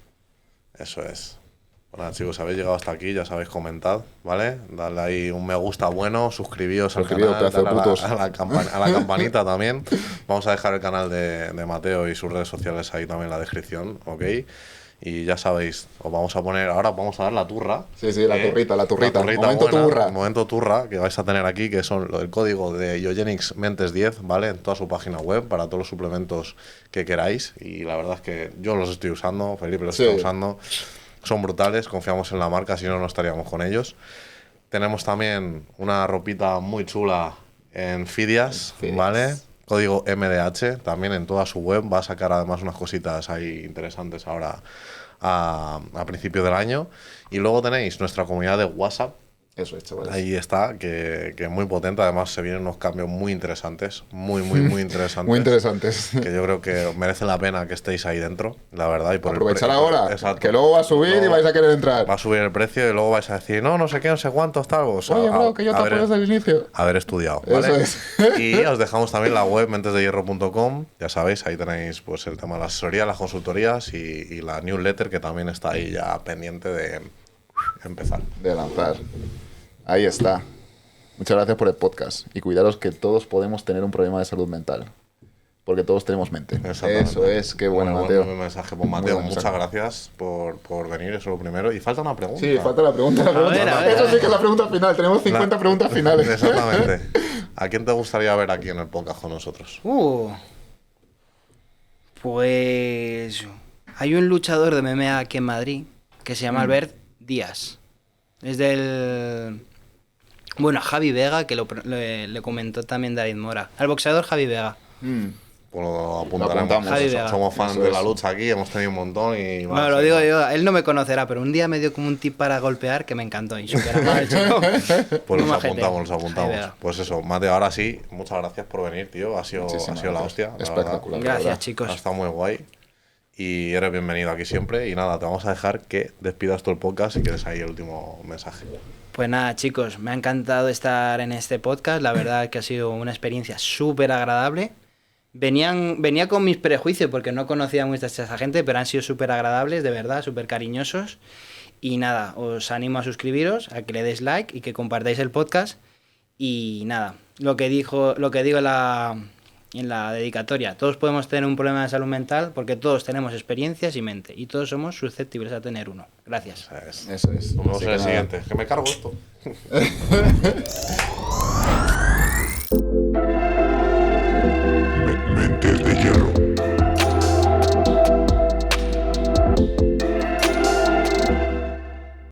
Eso es. Bueno, chicos, habéis llegado hasta aquí, ya sabéis, comentad, ¿vale? Dadle ahí un me gusta bueno, suscribíos al canal, pedazo de putos. a la campanita también. Vamos a dejar el canal de Mateo y sus redes sociales ahí también en la descripción, ¿ok? Y ya sabéis, os vamos a poner, ahora vamos a dar la turra. Sí, la turrita. Momento buena, turra. Momento turra que vais a tener aquí, que son el código de Iogenix Mentes 10, ¿vale? En toda su página web, para todos los suplementos que queráis. Y la verdad es que yo los estoy usando, Felipe los está usando. son brutales, confiamos en la marca, si no, no estaríamos con ellos. Tenemos también una ropita muy chula en Fidias, ¿vale? Código MDH, también en toda su web. Va a sacar además unas cositas ahí interesantes ahora a principio del año. Y luego tenéis nuestra comunidad de WhatsApp. Eso es, chavales. Ahí está, que es muy potente. Además, se vienen unos cambios muy interesantes. Muy interesantes. Muy interesantes. Que yo creo que merece la pena que estéis ahí dentro, la verdad. Y por Aprovechar ahora, exacto. que luego va a subir Luego y vais a querer entrar. va a subir el precio y luego vais a decir, no sé qué, no sé cuántos, tal. O sea, Oye, bro, que yo te apoyo desde el inicio. Haber estudiado, ¿vale? Eso es. Y os dejamos también la web mentesdehierro.com. Ya sabéis, ahí tenéis pues el tema de la asesoría, las consultorías y la newsletter que también está ahí ya pendiente de empezar. De lanzar. Ahí está. Muchas gracias por el podcast. Y cuidaros que todos podemos tener un problema de salud mental. Porque todos tenemos mente. Eso es. Qué bueno, Mateo. Buen mensaje. Pues Mateo, muchas gracias por venir, eso es lo primero. Y falta una pregunta. Sí, falta la pregunta. A ver. Eso sí que es la pregunta final. Tenemos 50 preguntas finales. Exactamente. ¿A quién te gustaría ver aquí en el podcast con nosotros? Pues hay un luchador de MMA aquí en Madrid que se llama Albert Díaz. Es del... Bueno, Javi Vega, que le comentó también David Mora. Al boxeador Javi Vega. Pues lo apuntaremos. Lo apuntamos. Javi Vega. Somos fans Eso de es. la lucha aquí, hemos tenido un montón y... Bueno, lo digo yo, él no me conocerá, pero un día me dio como un tip para golpear que me encantó. Y súper amable, chico. Pues Muy los majete. apuntamos. Javi Vega. Pues eso, Mateo, ahora sí, muchas gracias por venir, tío. Ha sido la hostia. la Espectacular. verdad. Gracias, chicos. Ha estado muy guay. Y eres bienvenido aquí siempre. Y nada, te vamos a dejar que despidas todo el podcast si quieres ahí el último mensaje. Pues nada, chicos, me ha encantado estar en este podcast. La verdad que ha sido una experiencia súper agradable. Venía con mis prejuicios porque no conocía mucha esa gente, pero han sido súper agradables, de verdad, súper cariñosos. Y nada, os animo a suscribiros, a que le deis like y que compartáis el podcast. Y nada, lo que digo en la dedicatoria, todos podemos tener un problema de salud mental porque todos tenemos experiencias y mente y todos somos susceptibles a tener uno. Gracias. Eso es. Eso es. Nos vemos Así en el que nada. siguiente. Que me cargo esto.